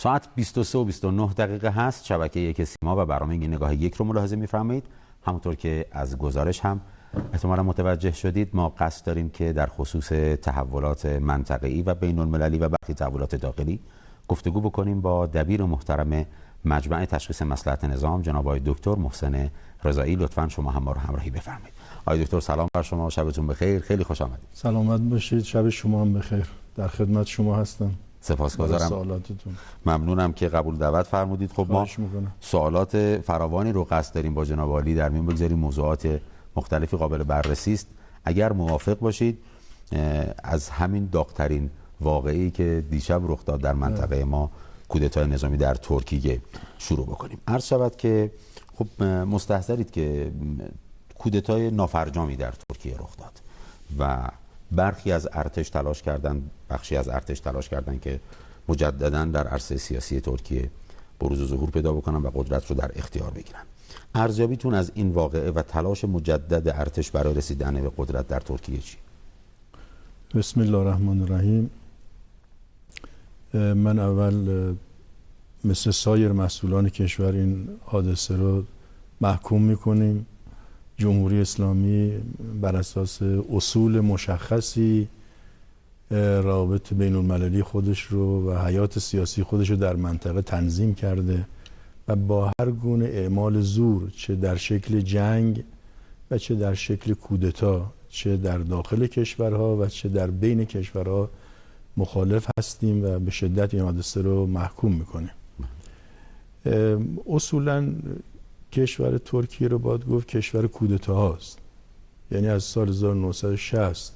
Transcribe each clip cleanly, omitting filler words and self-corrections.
ساعت 23 و 29 دقیقه هست. شبکه یک سیما و برنامه نگاه یک رو ملاحظه می‌فرمایید. همونطور که از گزارش هم احتمالا متوجه شدید، ما قصد داریم که در خصوص تحولات منطقه‌ای و بین‌المللی و برخی تحولات داخلی گفتگو بکنیم با دبیر محترم مجمع تشخیص مصلحت نظام جناب آقای دکتر محسن رضایی. لطفاً شما هم ما رو همراهی بفرمایید. آقای دکتر سلام بر شما، شبتون بخیر، خیلی خوش آمدید. سلامت باشید، شب شما هم بخیر. در خدمت شما هستم. سپاسگزارم. سوالاتتون ممنونم که قبول دعوت فرمودید. خب ما سوالات فراوانی رو قصد داریم با جناب عالی در میون بگذاریم. موضوعات مختلفی قابل بررسی است. اگر موافق باشید از همین داغ‌ترین واقعه‌ای که دیشب رخ داد در منطقه ما، کودتای نظامی در ترکیه، شروع بکنیم. عرض شود که خب مستحضرید که کودتای نافرجامی در ترکیه رخ داد و برخی از ارتش تلاش کردن، بخشی از ارتش تلاش کردن که مجددا در عرصه سیاسی ترکیه بروز و ظهور پیدا بکنن و قدرت رو در اختیار بگیرن. ارزیابیتون از این واقعه و تلاش مجدد ارتش برای رسیدن به قدرت در ترکیه چی؟ بسم الله الرحمن الرحیم. من اول مثل سایر مسئولان کشور این حادثه رو محکوم میکنیم. جمهوری اسلامی بر اساس اصول مشخصی روابط بین المللی خودش رو و حیات سیاسی خودش رو در منطقه تنظیم کرده و با هر گونه اعمال زور، چه در شکل جنگ و چه در شکل کودتا، چه در داخل کشورها و چه در بین کشورها، مخالف هستیم و به شدت این حادثه رو محکوم میکنیم. اصولاً کشور ترکیه رو باید گفت کشور کودتا هاست. یعنی از سال 1960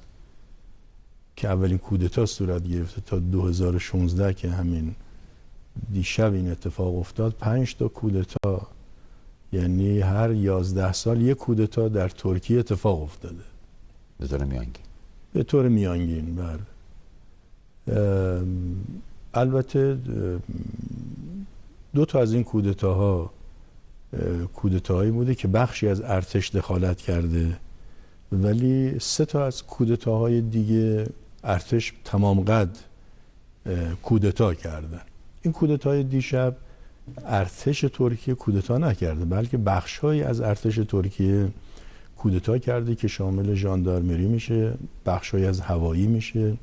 که اولین کودتا صورت گرفته تا 2016 که همین دیشب این اتفاق افتاد، 5 تا کودتا، یعنی هر 11 سال یک کودتا در ترکیه اتفاق افتاده. به طور میانگین. به طور میانگین، بله. البته 2 تا از این کودتاها کودتاهایی بوده که بخشی از ارتش دخالت کرده، ولی 3 تا از کودتاهای دیگه ارتش تمام قد کودتا کردن. این کودتای دیشب ارتش ترکیه کودتا نکرده، بلکه بخشهایی از ارتش ترکیه کودتا کرده که شامل ژاندارمری میشه، بخشهایی از هوایی میشه،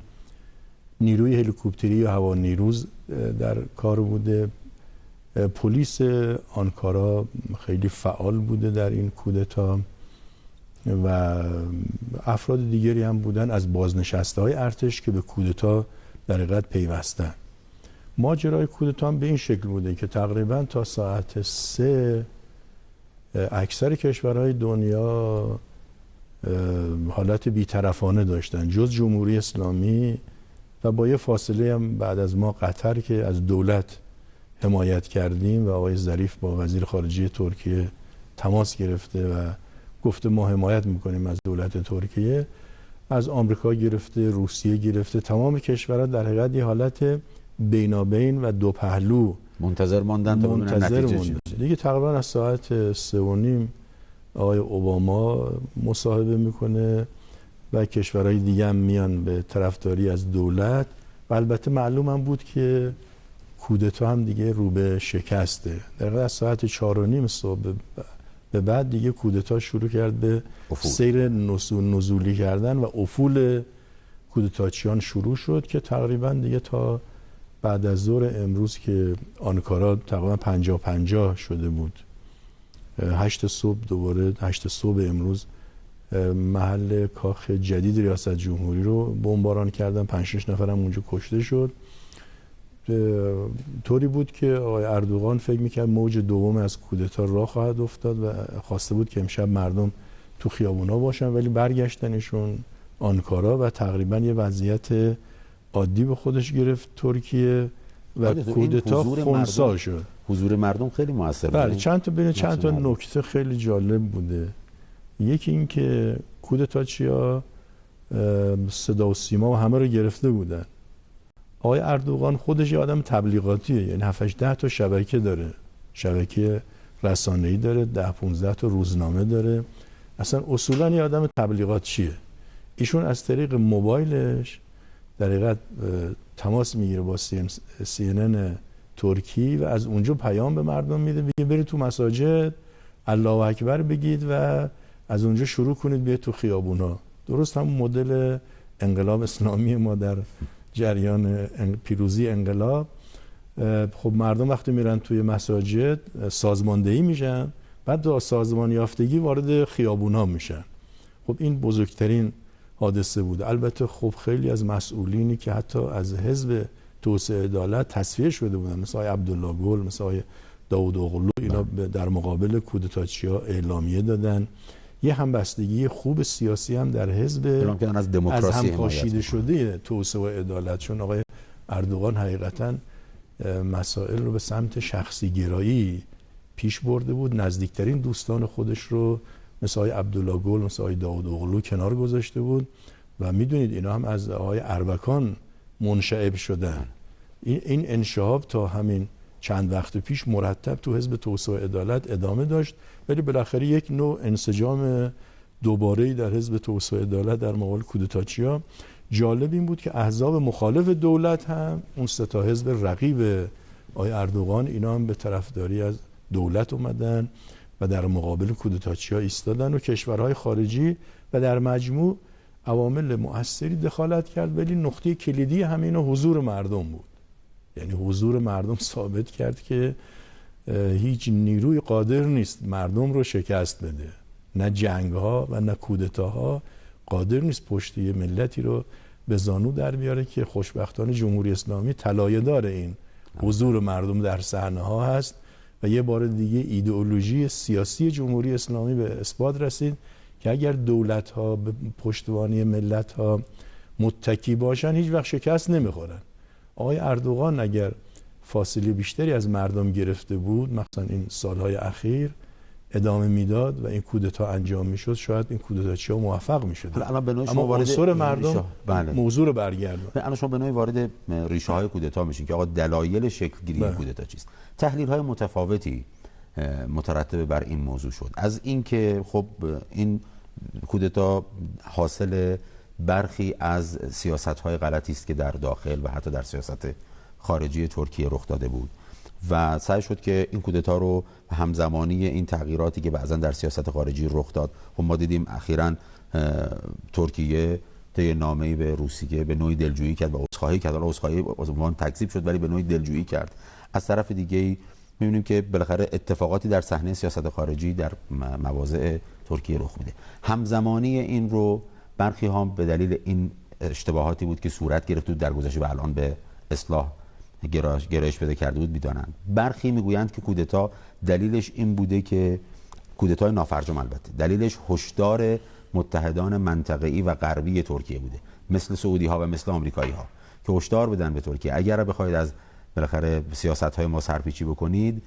نیروی هلیکوپتری یا هوا نیروز در کار بوده. پلیس آنکارا خیلی فعال بوده در این کودتا و افراد دیگری هم بودن از بازنشسته های ارتش که به کودتا در حقیقت پیوستن. ماجرای کودتا هم به این شکل بوده که تقریبا تا ساعت 3 اکثر کشورهای دنیا حالت بی‌طرفانه داشتن جز جمهوری اسلامی و با یه فاصله هم بعد از ما قطر که از دولت حمایت کردیم و آقای ظریف با وزیر خارجه ترکیه تماس گرفته و گفته ما حمایت میکنیم از دولت ترکیه. از آمریکا گرفته، روسیه گرفته، تمام کشورها در حقیقت یه حالت بینابین و دو پهلو منتظر ماندن تا ببینن نتیجه چی میشه. دیگه تقریبا از ساعت 3:30 آقای اوباما مصاحبه میکنه و کشورهای دیگه هم میان به طرفداری از دولت و البته معلوم هم بود که کودتا هم دیگه رو به شکسته. در واقع از ساعت 4:30 صبح به بعد دیگه کودتا شروع کرد به سیر نزولی کردن و افول کودتاچیان شروع شد که تقریبا دیگه تا بعد از ظهر امروز که آنکارا تقریبا 50-50 شده بود، 8 صبح دوباره 8 صبح امروز محل کاخ جدید ریاست جمهوری رو بمباران کردن، 5-6 نفر هم اونجا کشته شد. طوری بود که آقای اردوغان فکر میکرد موج دوم از کودتا راه خواهد افتاد و خواسته بود که امشب مردم تو خیابونا باشن، ولی برگشتنشون آنکارا و تقریبا یه وضعیت عادی به خودش گرفت ترکیه و کودتا خنثی شد. حضور مردم خیلی موثر بود. بله، چند تا نکته خیلی جالب بوده. یکی این که کودتاچیا صدا و سیما و همه رو گرفته بودن. آقای اردوغان خودش یه آدم تبلیغاتیه، یعنی 7-8 تا شبکه داره، شبکه رسانه‌ای داره، 10-15 تا روزنامه داره. اصلا اصولا یه آدم تبلیغاتچیه. ایشون از طریق موبایلش در حقیقت تماس میگیره با CNN ترکی و از اونجا پیام به مردم میده، میگه برید تو مساجد الله اکبر بگید و از اونجا شروع کنید بیاید تو خیابونا. درست هم مدل انقلاب اسلامی ما در جریان پیروزی انقلاب. خب مردم وقتی میرن توی مساجد سازماندهی میشن، بعد با سازمان یافتگی وارد خیابونا میشن. خب این بزرگترین حادثه بود. البته خب خیلی از مسئولینی که حتی از حزب توسعه عدالت تصفیه شده بودن، مثل آقای عبدالله گل، مثل آقای داوود اغلو، اینا در مقابل کودتاچی‌ها اعلامیه دادن. یه همبستگی خوب سیاسی هم در حزب از هم پاشیده شده توسعه و عدالت، چون آقای اردوغان حقیقتاً مسائل رو به سمت شخصی گرایی پیش برده بود، نزدیکترین دوستان خودش رو مثل آقای عبدالله گل، مثل آقای داوود اغلو کنار گذاشته بود و میدونید اینا هم از آقای اربکان منشعب شدن. این انشعاب تا همین چند وقت پیش مرتب تو حزب توسعه و عدالت ادامه داشت، ولی بالاخره یک نوع انسجام دوباره‌ای در حزب توسعه و عدالت در مقابل کودتاچی‌ها. جالب این بود که احزاب مخالف دولت هم، اون سه تا حزب رقیب آقای اردوغان، اینا هم به طرفداری از دولت اومدن و در مقابل کودتاچی‌ها ایستادن و کشورهای خارجی و در مجموع عوامل مؤثری دخالت کرد. ولی نقطه کلیدی همین حضور مردم بود. یعنی حضور مردم ثابت کرد که هیچ نیروی قادر نیست مردم رو شکست بده، نه جنگ‌ها و نه کودتاها قادر نیست پشت یه ملتی رو به زانو در بیاره که خوشبختانه جمهوری اسلامی طلایه‌دار این حضور مردم در صحنه‌ها هست و یه بار دیگه ایدئولوژی سیاسی جمهوری اسلامی به اثبات رسید که اگر دولت‌ها به پشتوانه ملت‌ها متکی باشن هیچ وقت شکست نمی‌خورن. آقای اردوغان اگر فاصله بیشتری از مردم گرفته بود، مثلا این سالهای اخیر ادامه میداد و این کودتا انجام میشد، شاید این کودتاچی‌ها موفق میشدن. اما عنصر مردم موضوع رو برگردون. الان شما به نوعی وارد ریشه های کودتا میشین که آقا دلایل شکل گیری کودتا چیست. تحلیل های متفاوتی مترتب بر این موضوع شد، از اینکه خب این کودتا حاصل برخی از سیاست‌های غلطی است که در داخل و حتی در سیاست خارجی ترکیه رخ داده بود و سعی شد که این کودتا رو همزمانی این تغییراتی که بعضا در سیاست خارجی رخ داد. خب ما دیدیم اخیراً ترکیه طی نامه‌ای به روسیه به نوعی دلجویی کرد و عذرخواهی کرد. حالا عذرخواهی از عنوان تکذیب شد ولی به نوعی دلجویی کرد. از طرف دیگه می‌بینیم که بالاخره اتفاقاتی در صحنه سیاست خارجی در مواضع ترکیه رخ میده. همزمانی این رو برخی ها به دلیل این اشتباهاتی بود که صورت گرفت بود در گذشته و الان به اصلاح گرایش پیدا کرده بود میدانند. برخی میگویند که کودتا دلیلش این بوده که کودتای نافرجام، البته دلیلش هشدار متحدان منطقه‌ای و غربی ترکیه بوده، مثل سعودی ها و مثل آمریکایی ها، که هشدار بدن به ترکیه اگر بخواید از بالاخره سیاست های ما سرپیچی بکنید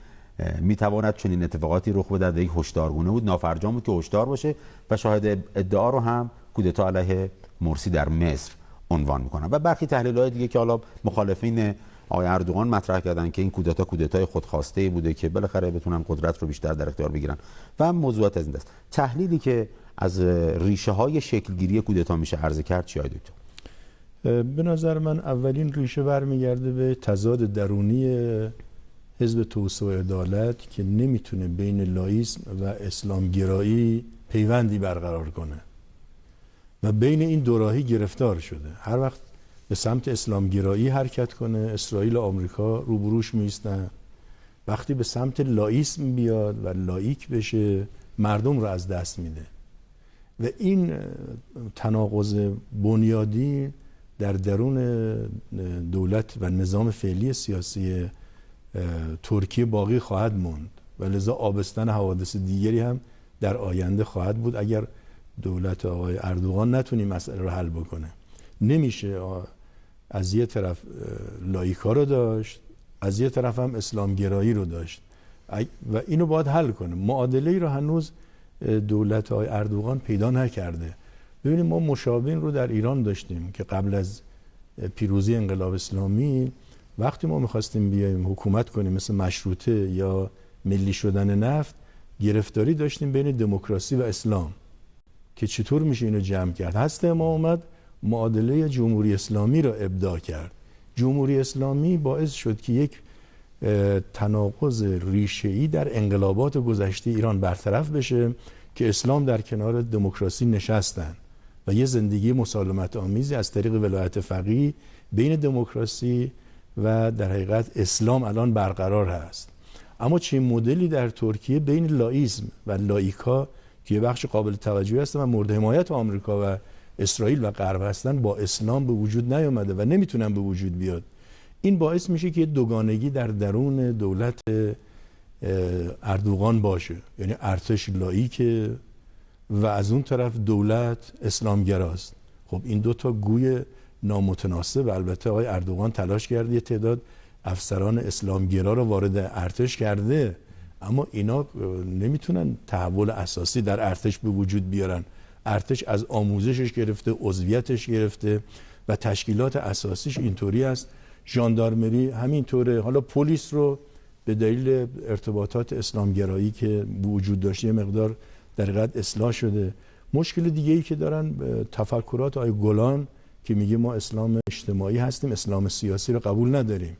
میتواند چنین اتفاقاتی رخ بده. یک هشدارگونه بود، نافرجام بود که هشدار باشه و شاهد ادعا رو هم کودتا علیه مرسی در مصر عنوان میکنن. و برخی تحلیل‌های دیگه که حالا مخالفین آقای اردوغان مطرح کردن که این کودتا کودتای خودخواسته‌ای بوده که بالاخره بتونن قدرت رو بیشتر در اختیار بگیرن و موضوعات از این دست. تحلیلی که از ریشه‌های شکلگیری کودتا میشه عرض کرد چی دکتر؟ به نظر من اولین ریشه برمیگرده به تضاد درونی حزب توسعه و عدالت که نمیتونه بین لایسم و اسلامگرایی پیوندی برقرار کنه و بین این دوراهی گرفتار شده. هر وقت به سمت اسلامگرایی حرکت کنه اسرائیل و آمریکا روبروش میستن، وقتی به سمت لایسم بیاد و لایک بشه مردم رو از دست میده و این تناقض بنیادی در درون دولت و نظام فعلی سیاسی ترکیه باقی خواهد موند و لذا آبستن حوادث دیگری هم در آینده خواهد بود اگر دولت آقای اردوغان نتونی مسئله رو حل بکنه. نمیشه از یه طرف لایکا رو داشت، از یه طرف هم اسلامگرایی رو داشت و اینو باید حل کنه. معادله‌ای رو هنوز دولت آقای اردوغان پیدا نکرده. ببینیم ما مشابهین رو در ایران داشتیم که قبل از پیروزی انقلاب اسلامی وقتی ما می‌خواستیم بیایم حکومت کنیم مثل مشروطه یا ملی شدن نفت، گرفتاری داشتیم بین دموکراسی و اسلام که چطور میشه اینو جمع کرد. هست ما اومد معادله جمهوری اسلامی را ابداع کرد. جمهوری اسلامی باعث شد که یک تناقض ریشه‌ای در انقلابات گذشته ایران برطرف بشه که اسلام در کنار دموکراسی نشستن و یه زندگی مسالمت آمیزی از طریق ولایت فقیه بین دموکراسی و در حقیقت اسلام الان برقرار هست. اما چه مدلی در ترکیه بین لائیسم و لاییکا که یه بخش قابل توجهی هستن و مورد حمایت آمریکا و اسرائیل و غرب هستن با اسلام به وجود نیامده و نمیتونن به وجود بیاد. این باعث میشه که دوگانگی در درون دولت اردوغان باشه، یعنی ارتش لاییکه و از اون طرف دولت اسلامگراست. خب این دوتا گوی نامتناسب. البته آقای اردوغان تلاش کرده یه تعداد افسران اسلامگرا رو وارد ارتش کرده، اما اینا نمیتونن تحول اساسی در ارتش به وجود بیارن. ارتش از آموزشش گرفته، عضویتش گرفته و تشکیلات اساسیش اینطوری است. ژاندارمری همینطوره. حالا پلیس رو به دلیل ارتباطات اسلامگرایی که وجود داشته مقدار در حقیقت اصلاح شده. مشکل دیگه ای که دارن تفکرات آقای گلان که میگه ما اسلام اجتماعی هستیم، اسلام سیاسی رو قبول نداریم.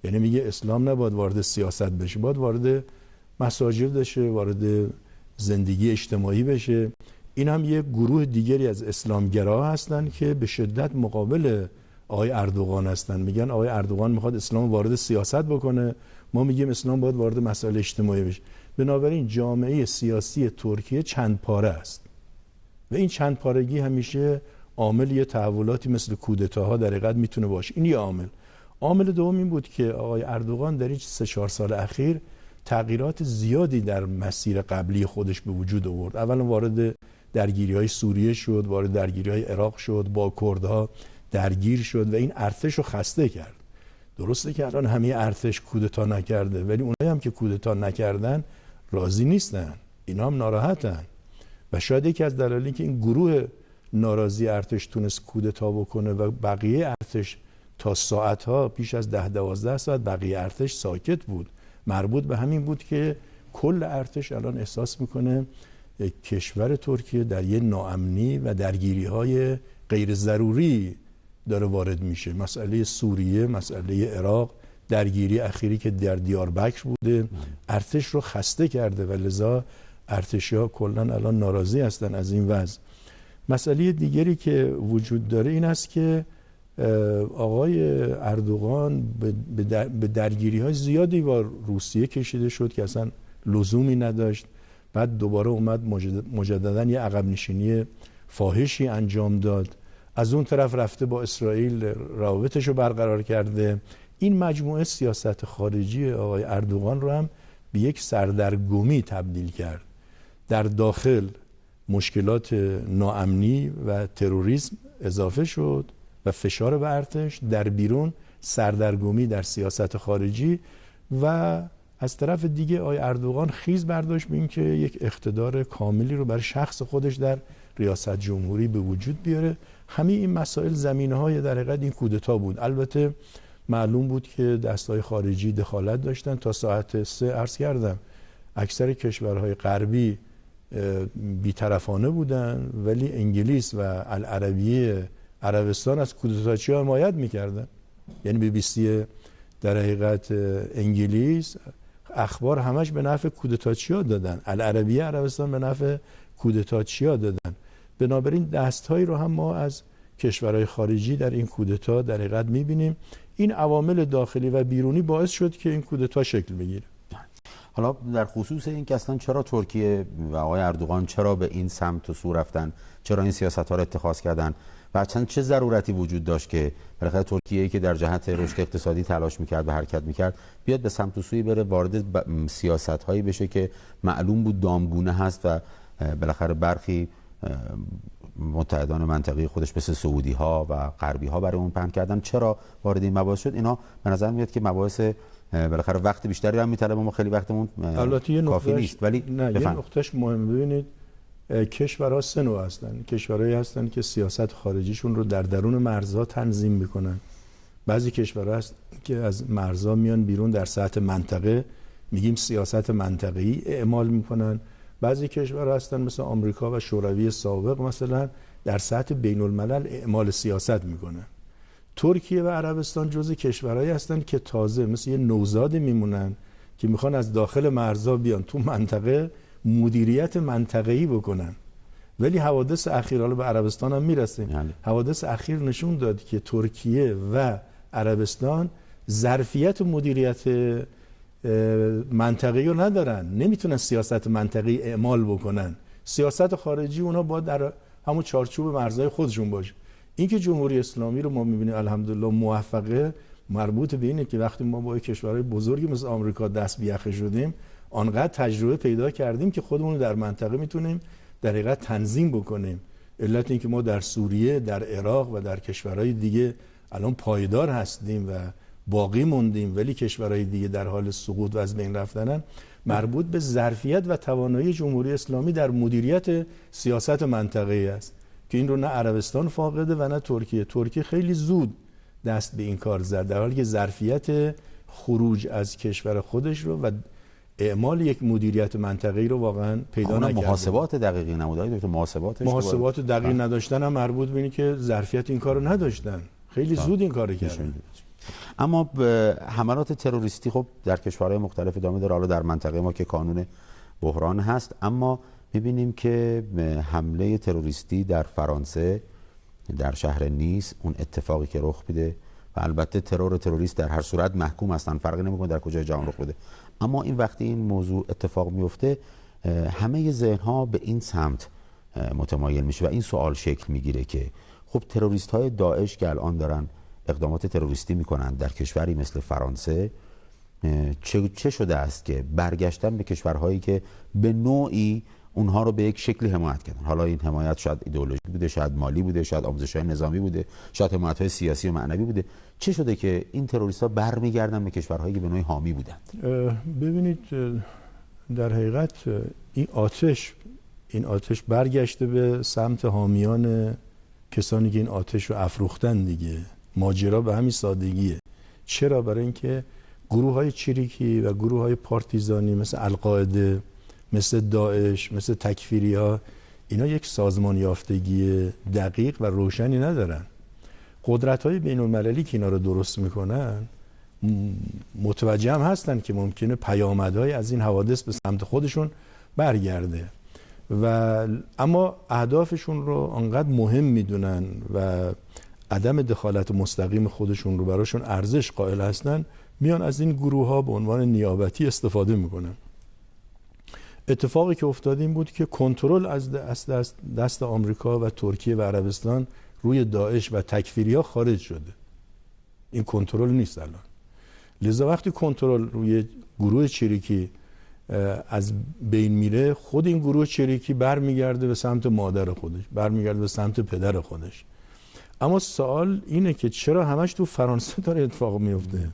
یعنی میگه اسلام نباید وارد سیاست بشه، باید وارد مساجد بشه، وارد زندگی اجتماعی بشه. این هم یک گروه دیگری از اسلامگرا هستن که به شدت مقابل آقای اردوغان هستن. میگن آقای اردوغان میخواد اسلام وارد سیاست بکنه، ما میگیم اسلام باید وارد مسائل اجتماعی بشه. بنابراین جامعه سیاسی ترکیه چند پاره است و این چند پارگی همیشه عامل یه تحولاتی مثل کودتاها در حقیقت میتونه باشه. این یه عامل. عامل دوم این بود که آقای اردوغان در این 3-4 سال اخیر تغییرات زیادی در مسیر قبلی خودش به وجود آورد. اولا وارد درگیری‌های سوریه شد، وارد درگیری‌های عراق شد، با کردها درگیر شد و این ارتش رو خسته کرد. درسته که الان همه ارتش کودتا نکرده، ولی اونایی هم که کودتا نکردن راضی نیستن، اینا هم ناراحتن و شاید یکی از دلایلی که این گروه ناراضی ارتش تونست کودتا بکنه و بقیه ارتش تا ساعتها پیش از 10-12 ساعت بقیه ارتش ساکت بود، مربوط به همین بود که کل ارتش الان احساس میکنه کشور ترکیه در یه ناامنی و درگیری‌های غیر ضروری داره وارد میشه. مسئله سوریه، مسئله عراق، درگیری اخیری که در دیاربکر بوده ارتش رو خسته کرده و لذا ارتشی‌ها کلاً الان ناراضی هستن از این وضع. مسئله دیگری که وجود داره این است که آقای اردوغان به درگیری‌های زیادی با روسیه کشیده شد که اصلا لزومی نداشت. بعد دوباره اومد مجدداً یه عقب نشینی فاحشی انجام داد. از اون طرف رفته با اسرائیل روابطش رو برقرار کرده. این مجموعه سیاست خارجی آقای اردوغان رو هم به یک سردرگمی تبدیل کرد. در داخل مشکلات ناامنی و تروریسم اضافه شد و فشار به ارتش، در بیرون سردرگمی در سیاست خارجی و از طرف دیگه آقای اردوغان خیز برداشت به این که یک اقتدار کاملی رو برای شخص خودش در ریاست جمهوری به وجود بیاره. همه این مسائل زمینه‌های در حقیقت این کودتا بود. البته معلوم بود که دست‌های خارجی دخالت داشتن. تا ساعت 3 عرض کردم اکثر کشورهای غربی بی‌طرفانه بودن، ولی انگلیس و العربیه عربستان از کودتاچی‌ها حمایت می‌کردن. یعنی BBC در حقیقت انگلیس اخبار همش به نفع کودتاچی‌ها دادن، العربیه عربستان به نفع کودتاچی‌ها دادن. بنابراین دست‌هایی رو هم ما از کشورهای خارجی در این کودتا در حقیقت می‌بینیم. این عوامل داخلی و بیرونی باعث شد که این کودتا شکل بگیره. حالا در خصوص این که اصلا چرا ترکیه و آقای اردوغان چرا به این سمت و سو رفتن، چرا این سیاست‌ها رو اتخاذ کردن و چه ضرورتی وجود داشت که بالاخره ترکیه‌ای که در جهت رشد اقتصادی تلاش می‌کرد و حرکت می‌کرد بیاد به سمت و سوی بره، وارد سیاست‌هایی بشه که معلوم بود دامگونه هست و بالاخره برخی متحدان منطقی خودش مثل سعودی‌ها و غربی‌ها برای اون پهن کردن. چرا وارد این مباحث شد؟ اینا به نظر میاد که مباحث بالاخره وقت بیشتری هم می‌طلبه، ما خیلی وقتمون کافی نیست. ولی نه یه نقطهش مهم. ببینید کشورها سه نوع هستن. کشورهایی هستن که سیاست خارجیشون رو در درون مرزها تنظیم میکنن. بعضی کشورها هست که از مرزها میان بیرون، در سطح منطقه میگیم سیاست منطقه‌ای اعمال میکنن. بعضی کشورها هستن مثل آمریکا و شوروی سابق مثلا در سطح بین الملل اعمال سیاست میکنن. ترکیه و عربستان جزو کشورهایی هستن که تازه مثل یه نوزاد میمونن که میخوان از داخل مرزها بیان تو منطقه مدیریت منطقه‌ای بکنن. ولی حوادث اخیر، حالا به عربستان هم میرسیم، حوادث اخیر نشون داد که ترکیه و عربستان ظرفیت مدیریت منطقه‌ای رو ندارن، نمیتونن سیاست منطقه‌ای اعمال بکنن. سیاست خارجی اونا باید در همون چارچوب مرزهای خودشون باشه. اینکه جمهوری اسلامی رو ما میبینیم الحمدلله موفقه، مربوط به اینه که وقتی ما با کشورهای بزرگی مثل آمریکا دست به یخ شدیم، آنقدر تجربه پیدا کردیم که خودمون رو در منطقه میتونیم در حقیقت تنظیم بکنیم. علت این که ما در سوریه، در عراق و در کشورهای دیگه الان پایدار هستیم و باقی موندیم، ولی کشورهای دیگه در حال سقوط و از بین رفتنن، مربوط به ظرفیت و توانایی جمهوری اسلامی در مدیریت سیاست منطقه‌ای است که این رو نه عربستان فاقده و نه ترکیه. ترکیه خیلی زود دست به این کار زد، در حالی که ظرفیت خروج از کشور خودش رو و اعمال یک مدیریت منطقه‌ای رو واقعا پیدا نکرده. محاسبات دقیقی نموده دکتر، محاسبات دقیق نداشتن هم مربوط به اینه که ظرفیت این کارو نداشتن، خیلی زود این کارو کردن. اما حملات تروریستی خب در کشورهای مختلف ادامه داره. حالا در منطقه ما که کانون بحران هست، اما می‌بینیم که حمله تروریستی در فرانسه در شهر نیس، اون اتفاقی که رخ بده، و البته تروریست در هر صورت محکوم هستن، فرقی نمی‌کنه در کجای جهان رخ بده، اما این وقتی این موضوع اتفاق میفته همه ذهن‌ها به این سمت متمایل میشه و این سوال شکل میگیره که خب تروریست‌های داعش که الان دارن اقدامات تروریستی میکنن در کشوری مثل فرانسه، چه شده است که برگشتن به کشورهایی که به نوعی اونها رو به یک شکلی حمایت کردن؟ حالا این حمایت شاید ایدئولوژیک بوده، شاید مالی بوده، شاید آموزش‌های نظامی بوده، شاید حمایت‌های سیاسی و معنوی بوده. چه شده که این تروریست‌ها برمیگردن به کشورهایی که به نوعی حامی بودند؟ ببینید در حقیقت این آتش برگشته به سمت حامیان کسانی که این آتش رو افروختن دیگه. ماجرا به همین سادگیه. چرا؟ برای اینکه گروه‌های چریکی و گروه‌های پارتیزانی مثل القاعده، مثل داعش، مثل تکفیری‌ها، اینا یک سازمان یافتگی دقیق و روشنی ندارن. قدرت‌های بین‌المللی که اینا رو درست میکنن متوجه هم هستن که ممکنه پیامدهای از این حوادث به سمت خودشون برگرده، و اما اهدافشون رو انقدر مهم میدونن و عدم دخالت مستقیم خودشون رو براشون ارزش قائل هستن، میان از این گروه ها به عنوان نیابتی استفاده میکنن. اتفاقی که افتاد این بود که کنترل از دست آمریکا و ترکیه و عربستان روی داعش و تکفیری ها خارج شده. این کنترل نیست الان. لذا وقتی کنترل روی گروه چریکی از بین میره، خود این گروه چریکی برمیگرده به سمت مادر خودش، برمیگرده به سمت پدر خودش. اما سوال اینه که چرا همش تو فرانسه داره اتفاق میفته؟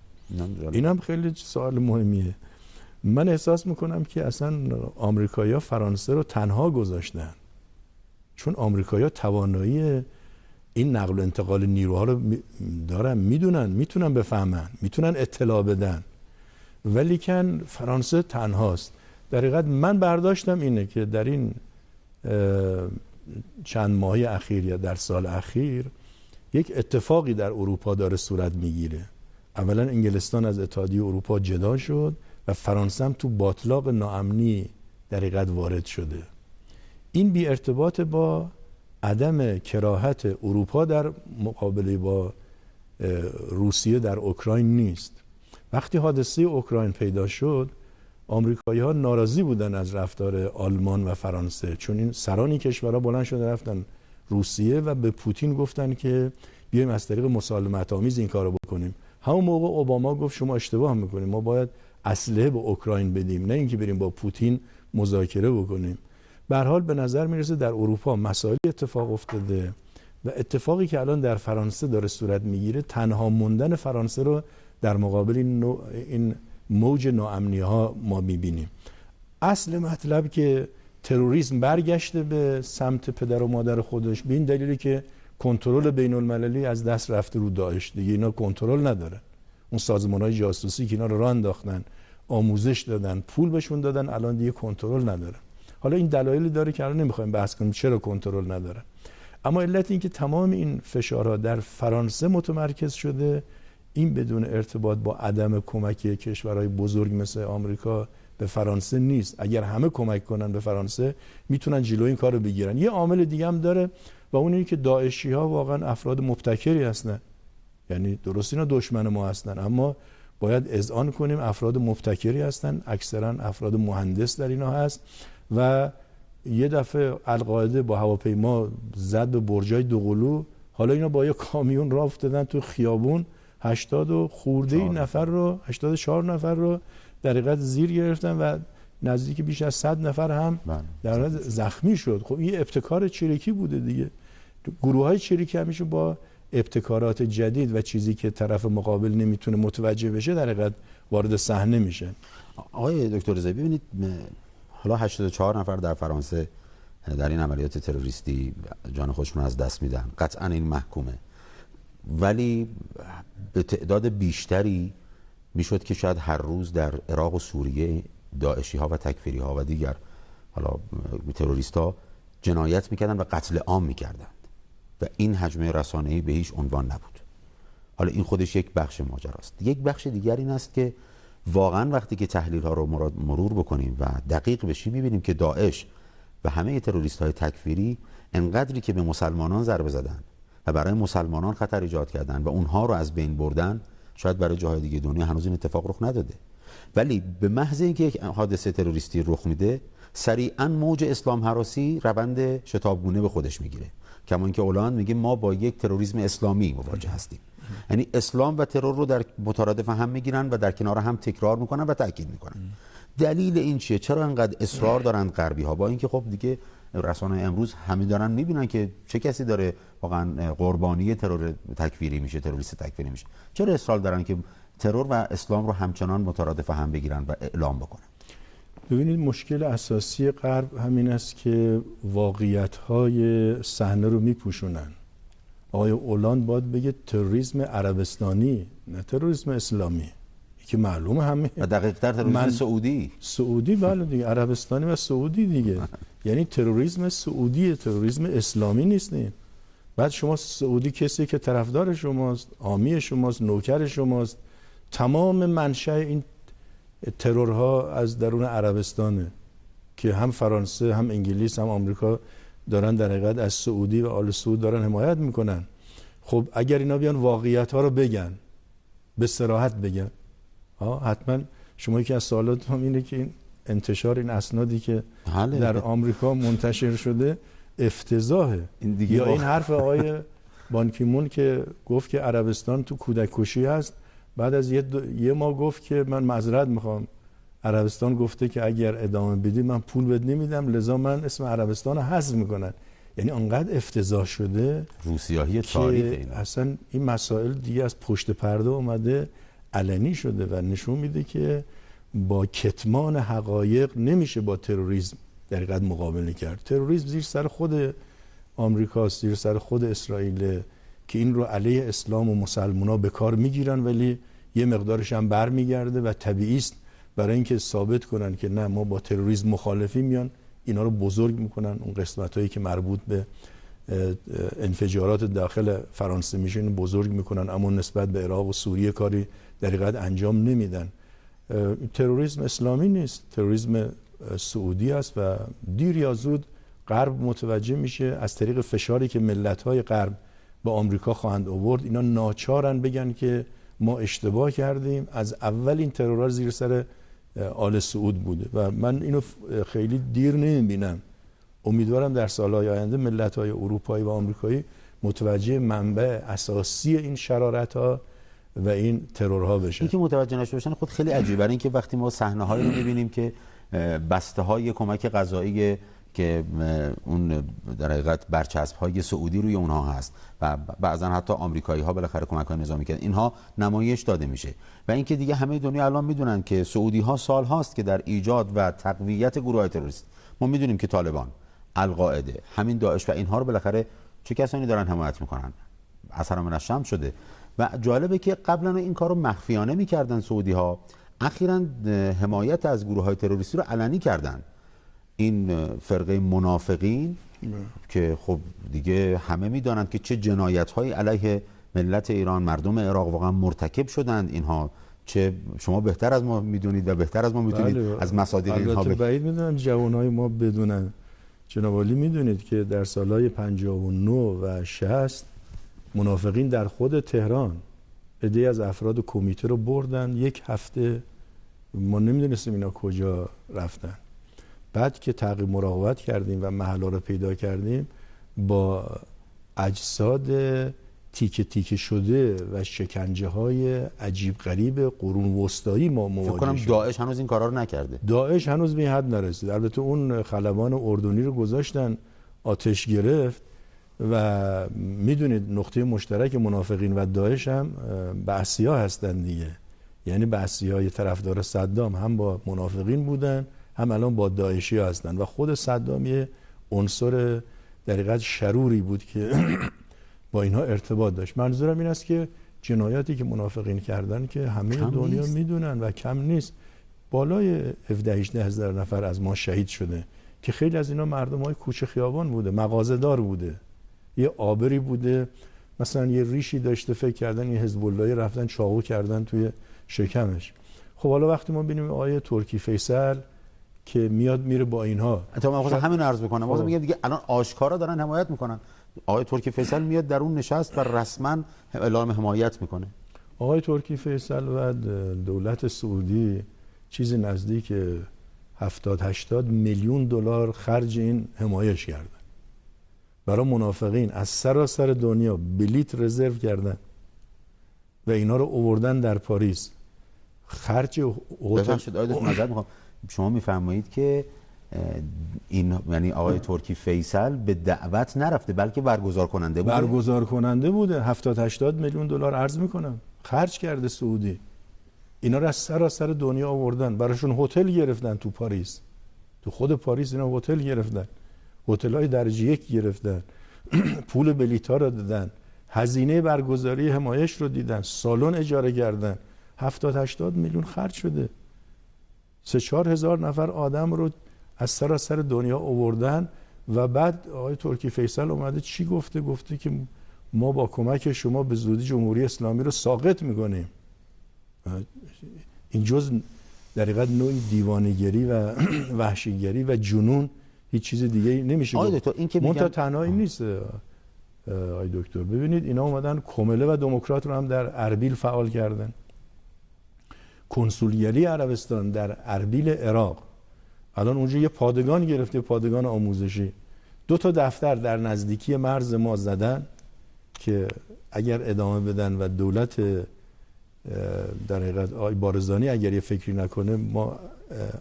این هم خیلی سوال مهمیه. من احساس میکنم که اصلا آمریکایی‌ها فرانسه رو تنها گذاشتن، چون آمریکایی‌ها توانایی این نقل و انتقال نیروها رو دارن، میتونن بفهمن، میتونن اطلاع بدن، ولی کن فرانسه تنهاست. در حقیقت من برداشتم اینه که در این چند ماهی اخیر یا در سال اخیر یک اتفاقی در اروپا داره صورت میگیره. اولا انگلستان از اتحادیه اروپا جدا شد و فرانسه هم تو باطلاق ناامنی در حقیقت وارد شده. این بی ارتباط با عدم کراهت اروپا در مقابله با روسیه در اوکراین نیست. وقتی حادثه اوکراین پیدا شد، آمریکایی‌ها ناراضی بودن از رفتار آلمان و فرانسه، چون این سرانی کشورها بلند شدن رفتن روسیه و به پوتین گفتن که بیایم از طریق مسالمت آمیز این کارو بکنیم. همون موقع اوباما گفت شما اشتباه میکنیم، ما باید اسلحه به اوکراین بدیم، نه اینکه بریم با پوتین مذاکره بکنیم. به هر حال به نظر میرسه در اروپا مسائل اتفاق افتاده و اتفاقی که الان در فرانسه داره صورت میگیره تنها موندن فرانسه رو در مقابل این موج ناامنی ها ما میبینیم. اصل مطلب که تروریسم برگشته به سمت پدر و مادر خودش به این دلیلی که کنترل بین المللی از دست رفته رو داعش. دیگه اینا کنترل نداره. اون سازمان‌های جاسوسی که اینا رو راه انداختن، آموزش دادن، پول بهشون دادن، الان دیگه کنترل نداره. حالا این دلایلی داره که الان نمیخوایم بحث کنیم چرا کنترل نداره. اما علت این که تمام این فشارها در فرانسه متمرکز شده، این بدون ارتباط با عدم کمک کشورهای بزرگ مثل آمریکا به فرانسه نیست. اگر همه کمک کنن به فرانسه میتونن جلوی این کار رو بگیرن. یه عامل دیگه هم داره و اون اینه که داعشی ها واقعا افراد مبتکری هستن. یعنی درست اینا دشمن ما هستن، اما باید اذعان کنیم افراد مبتکری هستن، اکثرا افراد مهندس در اینا هست. و یه دفعه القاعده با هواپیما زد به برجای دوقلو، حالا اینا با یه کامیون راه افتادن تو خیابون، 80 خورده نفر رو 84 نفر رو در حقیقت زیر گرفتن و نزدیک بیش از 100 نفر هم در حقیقت زخمی شد. خب این ابتکار چریکی بوده دیگه. گروه‌های چریکی همیشه با ابتکارات جدید و چیزی که طرف مقابل نمیتونه متوجه بشه در حقیقت وارد صحنه میشه. آقای دکتر رضایی ببینید، حالا 84 نفر در فرانسه در این عملیات تروریستی جان خودشون از دست میدن، قطعا این محکومه، ولی به تعداد بیشتری میشد که شاید هر روز در عراق و سوریه داعشی ها و تکفیری ها و دیگر حالا تروریست ها جنایت میکردن و قتل عام میکردند و این حجم رسانه‌ای به هیچ عنوان نبود. حالا این خودش یک بخش ماجراست. یک بخش دیگر این است که واقعا وقتی که تحلیل ها رو مرور بکنیم و دقیق بشیم میبینیم که داعش و همه تروریست های تکفیری انقدری که به مسلمانان ضربه زدن و برای مسلمانان خطر ایجاد کردن و اونها رو از بین بردن، شاید برای جاهای دیگه دنیا هنوز این اتفاق رخ نداده. ولی به محض اینکه یک حادثه تروریستی رخ میده، سریعا موج اسلام هراسی روند شتابگونه به خودش میگیره. کما اینکه اولاند میگه ما با یک تروریسم اسلامی مواجه هستیم. یعنی اسلام و ترور رو در مترادف هم میگیرن و در کنار هم تکرار میکنن و تاکید میکنن. دلیل این چیه؟ چرا انقدر اصرار دارن غربی ها، با اینکه خب دیگه رسانه‌های امروز همه دارن میبینن که چه کسی داره واقعا قربانی ترور تکفیری میشه، تروریست تکفیری میشه؟ چرا اصرار دارن که ترور و اسلام رو همچنان مترادف هم بگیرن و اعلام بکنن؟ ببینید، مشکل اساسی غرب همین است که واقعیت‌های صحنه رو میپوشونن. آقای اولاند باید بگه تروریسم عربستانی، نه تروریسم اسلامی، که معلومه همه. و دقیق‌تر تروریسم سعودی بله دیگه، عربستانی و سعودی دیگه. یعنی تروریسم سعودی، تروریسم اسلامی نیستیم. بعد شما سعودی کسی که طرفدار شماست، حامی شماست، نوکر شماست. تمام منشأ این ترورها از درون عربستانه که هم فرانسه هم انگلیس هم آمریکا دارن در حقیقت از سعودی و آل سعود دارن حمایت میکنن. خب اگر اینا بیان واقعیت ها رو بگن، به صراحت بگن، حتما شما یکی از سوالات هم اینه که این انتشار این اسنادی که در آمریکا منتشر شده افتضاحه. یا این حرف آقای بانکیمون که گفت که عربستان تو کودک کشی هست، بعد از یه ماه گفت که من معذرت میخوام، عربستان گفته که اگر ادامه بدی من پول بد نمیدم، لذا من اسم عربستان رو حذف میکنن. یعنی انقدر افتضاح شده روسیاهی تاریخ این اصلا این مسائل دیگه از پشت پرده اومده علنی شده و نشون میده که با کتمان حقایق نمیشه با تروریسم در حقیقت مقابله کرد. تروریسم زیر سر خود آمریکاست، زیر سر خود اسرائیل که این رو علیه اسلام و مسلمان‌ها به کار میگیرن، ولی یه مقدارش هم برمیگرده و طبیعی است برای اینکه ثابت کنن که نه ما با تروریسم مخالفی، میان اینا رو بزرگ میکنن. اون قسمتایی که مربوط به انفجارات داخل فرانسه میشه اینو بزرگ میکنن، اما نسبت به عراق و سوریه کاری در حقیقت انجام نمیدن. تروریسم اسلامی نیست، تروریسم سعودی است و دیر یا زود غرب متوجه میشه از طریق فشاری که ملت‌های غرب با آمریکا خواهند آورد. اینا ناچارن بگن که ما اشتباه کردیم، از اول این ترورها زیر سر آل سعود بوده و من اینو خیلی دیر نمیبینم. امیدوارم در سالهای آینده ملت‌های اروپایی و آمریکایی متوجه منبع اساسی این شرارت‌ها و این ترورها بشن. این که متوجه نشه بشن خود خیلی عجیبه. برای اینکه وقتی ما صحنه‌هایی رو می‌بینیم که بسته‌های کمک غذایی که اون در حقیقت برچسب‌های سعودی روی اونها هست و بعضا حتی آمریکایی‌ها بالاخره کمک‌های نظامی کردن، اینها نمایش داده میشه. و اینکه دیگه همه دنیا الان میدونن که سعودی‌ها سال هاست که در ایجاد و تقویت گروه‌های تروریست، ما میدونیم که طالبان، القاعده، همین داعش و اینها رو بالاخره چه کسانی دارن حمایت میکنن. اثر من الشمس شده و جالبه که قبلا این کارو مخفیانه میکردن سعودی‌ها، اخیراً حمایت از گروه‌های تروریستی رو علنی کردن. این فرقه منافقین که خب دیگه همه میدانند که چه جنایت‌هایی علیه ملت ایران، مردم عراق واقعا مرتکب شدند اینها، چه شما بهتر از ما میدونید و بهتر از ما میتونید از مصادیق اینها بعید میدونم جوانای ما بدونن. جناب عالی میدونید که در سالهای 59 و 60 منافقین در خود تهران عده‌ای از افراد کمیته رو بردن، یک هفته ما نمیدونستیم اینا کجا رفتن. بعد که تعقیب مراقبت کردیم و محلا رو پیدا کردیم، با اجساد تیکه تیکه شده و شکنجه های عجیب غریب قرون وسطایی ما مواجه شدیم. فکر کنم داعش هنوز این کارا رو نکرده. داعش هنوز به این حد نرسید. البته اون خلبان اردنی رو گذاشتن، آتش گرفت و میدونید نقطه مشترک منافقین و داعش هم بعثی‌ها هستن دیگه. یعنی بعثی‌های طرفدار صدام هم با منافقین بودن، هم الان با داعشی هستن و خود صدام یه عنصر در حقیقت شروری بود که با اینها ارتباط داشت. منظورم این است که جنایاتی که منافقین کردن که همه دنیا میدونن و کم نیست. بالای 17-18 هزار نفر از ما شهید شده که خیلی از اینا مردمای کوچه خیابان بوده، مغازه‌دار بوده، یه آبری بوده، مثلا یه ریشی داشته، فکر کردن یه حزب اللهی رفتن چاقو کردن توی شکمش. خب حالا وقتی ما ببینیم آیه ترکی فیصل که میاد میره با اینها، من خواستم همین عرض بکنم، واسه میگم دیگه الان آشکارا دارن حمایت میکنن. آقای ترکی فیصل میاد در اون نشست و رسما اعلام حمایت میکنه. آقای ترکی فیصل و دولت سعودی چیزی نزدیک 70-80 میلیون دلار خرج این حمایش کردن. برای منافقین از سراسر دنیا بلیت رزرو کردن و اینا رو آوردن در پاریس. خرج هتل شما میفرمایید که این یعنی آقای ترکی فیصل به دعوت نرفته بلکه برگزار کننده بوده. برگزار کننده بوده. 70-80 میلیون دلار عرض میکنم خرج کرده سعودی. اینا رو از سراسر دنیا آوردن، براشون هتل گرفتن تو پاریس، تو خود پاریس اینا هتل گرفتن، هتل‌های درجه 1 گرفتن، پول بلیط‌ها رو دادن، هزینه برگزاری حمایش رو دیدن، سالن اجاره کردن. 70-80 میلیون خرج شده. 3-4 هزار نفر آدم رو از سراسر دنیا آوردن و بعد آقای ترکی فیصل اومده چی گفته؟ گفته که ما با کمک شما به زودی جمهوری اسلامی رو ساقط میکنیم. این جز در حقیقت نوعی دیوانه‌گری و وحشیگری و جنون، هیچ چیز دیگه نمیشه گفت. منتها تنها این نیست آقای دکتر، ببینید اینا اومدن کمله و دموکرات رو هم در اربیل فعال کردن. کنسولگری عربستان در اربیل عراق الان اونجا یه پادگان گرفته، پادگان آموزشی. 2 تا دفتر در نزدیکی مرز ما زدن که اگر ادامه بدن و دولت در حقیقت آقای بارزانی اگر یه فکری نکنه، ما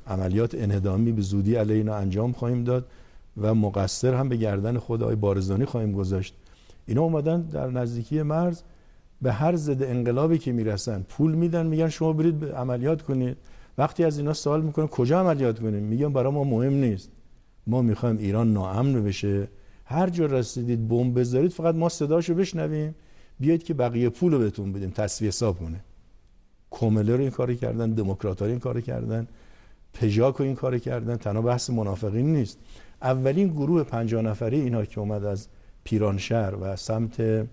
عملیات انهدامی به زودی علیه اینا انجام خواهیم داد و مقصر هم به گردن خود آقای بارزانی خواهیم گذاشت. اینا اومدن در نزدیکی مرز به هر ضد انقلابی که میرسن پول میدن، میگن شما برید عملیات کنید. وقتی از اینا سوال میکنن کجا عملیات کنیم، میگن برای ما مهم نیست، ما میخوایم ایران ناامن بشه، هر جا رسیدید بمب بذارید فقط ما صداشو بشنویم، بیاید که بقیه پولو بهتون بدیم تصفیه حساب کنه. کومله رو این کارو کردن، دموکرات‌ها این کارو کردن، پژاک این کارو کردن. تنها بحث منافقین نیست. اولین گروه 50 نفری اینا که اومد از پیرانشهر و سمت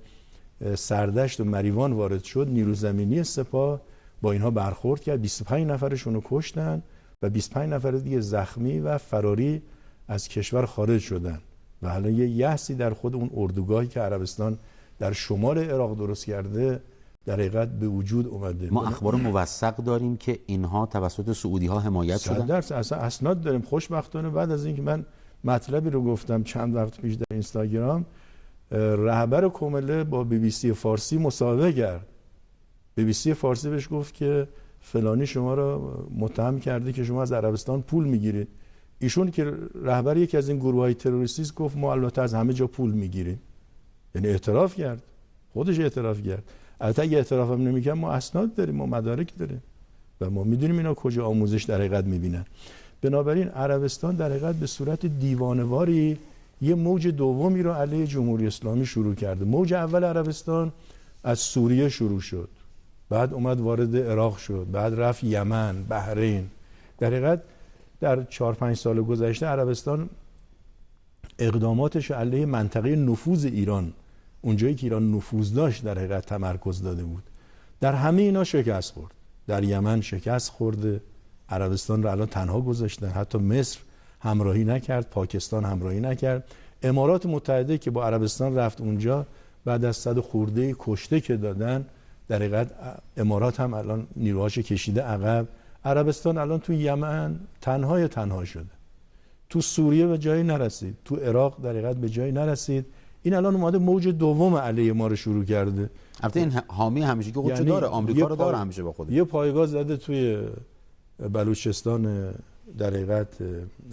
سردشت و مریوان وارد شد، نیرو زمینی سپاه با اینها برخورد کرد، 25 نفرشون رو کشتن و 25 نفر دیگه زخمی و فراری از کشور خارج شدن و حالا یه یأسی در خود اون اردوگاهی که عربستان در شمال عراق درست کرده در حقیقت به وجود اومده. ما اخبار موثق داریم که اینها توسط سعودی ها حمایت شدن. اصلا اسناد داریم. خوشبختانه بعد از اینکه من مطلبی رو گفتم چند وقت پیش در اینستاگرام، رهبر کومله با BBC فارسی مصاحبه کرد. BBC فارسی بهش گفت که فلانی شما رو متهم کرده که شما از عربستان پول میگیرید. ایشون که رهبر یکی از این گروه‌های تروریستی است گفت ما البته از همه جا پول میگیریم. یعنی اعتراف کرد، خودش اعتراف کرد. البته اگه اعتراف هم نمی‌کنه ما اسناد داریم، ما مدارک داریم و ما میدونیم اینا کجا آموزش در حقیقت میبینن. بنابراین عربستان در حقیقت به صورت دیوانه‌واری یه موج دومی رو علیه جمهوری اسلامی شروع کرده. موج اول عربستان از سوریه شروع شد، بعد اومد وارد عراق شد، بعد رفت یمن، بحرین. در حقیقت در 4-5 سال گذشته عربستان اقداماتش علیه منطقه نفوذ ایران، اونجایی که ایران نفوذ داشت، در حقیقت تمرکز داده بود. در همه اینا شکست خورد. در یمن شکست خورده، عربستان رو الان تنها گذاشتن، حتی مصر همراهی نکرد، پاکستان همراهی نکرد. امارات متحده که با عربستان رفت اونجا، بعد از 100 خورده کشته که دادن، در حقیقت امارات هم الان نیروهاش کشیده عقب. عربستان الان تو یمن تنها شده، تو سوریه به جایی نرسید، تو عراق در حقیقت به جایی نرسید. این الان اومده موج دوم علیه ما رو شروع کرده. البته این حامی همیشه که خودشو داره، آمریکا رو داره همیشه با خودش. یه پایگاه زده توی بلوچستان، در حقیقت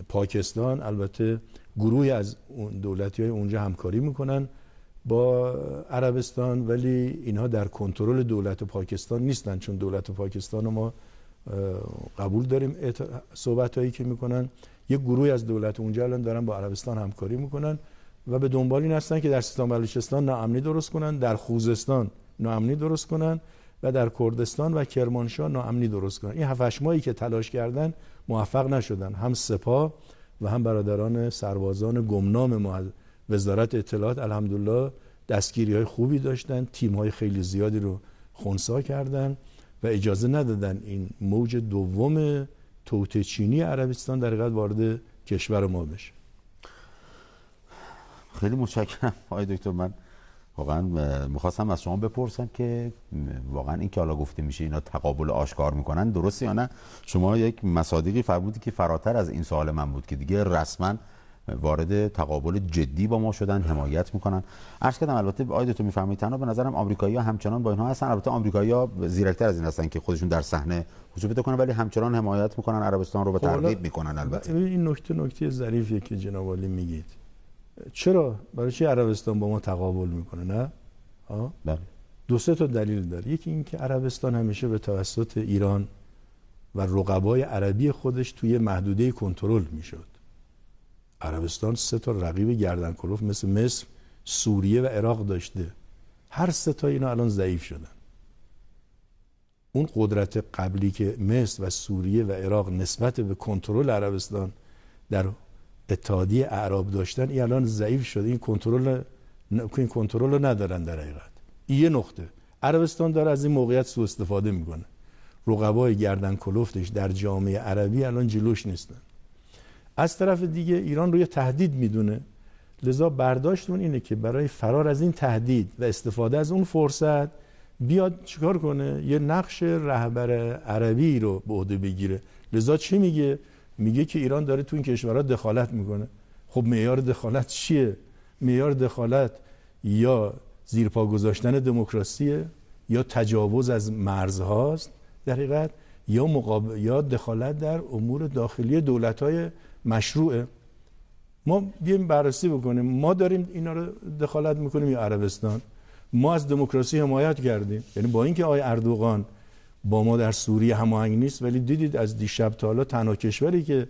پاکستان. البته گروهی از دولتی‌های اونجا همکاری میکنن با عربستان، ولی اینها در کنترل دولت پاکستان نیستن، چون دولت پاکستان ما قبول داریم صحبتایی که میکنن. یه گروهی از دولت اونجا الان دارن با عربستان همکاری میکنن و به دنبال این هستن که در سیستان بلوچستان ناامنی درست کنن، در خوزستان ناامنی درست کنن و در کردستان و کرمانشاه ناامنی درست کنن. این 7-8 ماهی که تلاش کردن موفق نشدن. هم سپاه و هم برادران سربازان گمنام ما از وزارت اطلاعات الحمدلله دستگیری‌های خوبی داشتن، تیم‌های خیلی زیادی رو خنثی کردن و اجازه ندادن این موج دوم توطئه چینی عربستان در حقیقت وارد کشور ما بشه. خیلی متشکرم آقای دکتر. من واقعا میخواستم از شما بپرسم که واقعا این که حالا گفته میشه اینا تقابل آشکار میکنن، درسته یا نه؟ شما یک مصادیقی فرمودید که فراتر از این سوال من بود که دیگه رسما وارد تقابل جدی با ما شدن، حمایت میکنن. عرض کردم البته آقای دکتر میفرمایید تنها به نظرم آمریکایی‌ها همچنان با اینها هستن. البته آمریکایی‌ها زیرکتر از این هستن که خودشون در صحنه حضور پیدا کنن، ولی همچنان حمایت میکنن عربستان رو و ترغیب میکنن. البته این نکته ظریفیه که جناب عالی میگید. چرا برای چی عربستان با ما تقابل میکنه؟ نه بله. 2-3 تا دلیل داره. یکی این که عربستان همیشه به توسط ایران و رقبای عربی خودش توی محدوده کنترل میشد. عربستان 3 تا رقیب گردن کلوف مثل مصر، سوریه و عراق داشته. هر 3 تا اینا الان ضعیف شدن. اون قدرت قبلی که مصر و سوریه و عراق نسبت به کنترل عربستان در اتحادیه اعراب داشتن، این الان ضعیف شده. این کنترل رو ندارن در حقیقت. این یه نقطه. عربستان داره از این موقعیت سوء استفاده میکنه. رقبای گردن کلفتش در جامعه عربی الان جلوش نیستن. از طرف دیگه ایران رو یه تهدید میدونه، لذا برداشتون اینه که برای فرار از این تهدید و استفاده از اون فرصت بیاد چیکار کنه؟ یه نقش رهبر عربی رو به عهده بگیره. لذا چی میگه؟ میگه که ایران داره تو این کشورها دخالت میکنه. خب معیار دخالت چیه؟ معیار دخالت یا زیرپا گذاشتن دموکراسیه، یا تجاوز از مرزهاست در حقیقت، یا دخالت در امور داخلی دولت‌های مشروعه. ما بیایم بررسی بکنیم، ما داریم اینا رو دخالت میکنیم یا عربستان؟ ما از دموکراسی حمایت کردیم، یعنی با اینکه آقای اردوغان با ما در سوریه هماهنگ نیست، ولی دیدید از دیشب تا حالا تنها کشوری که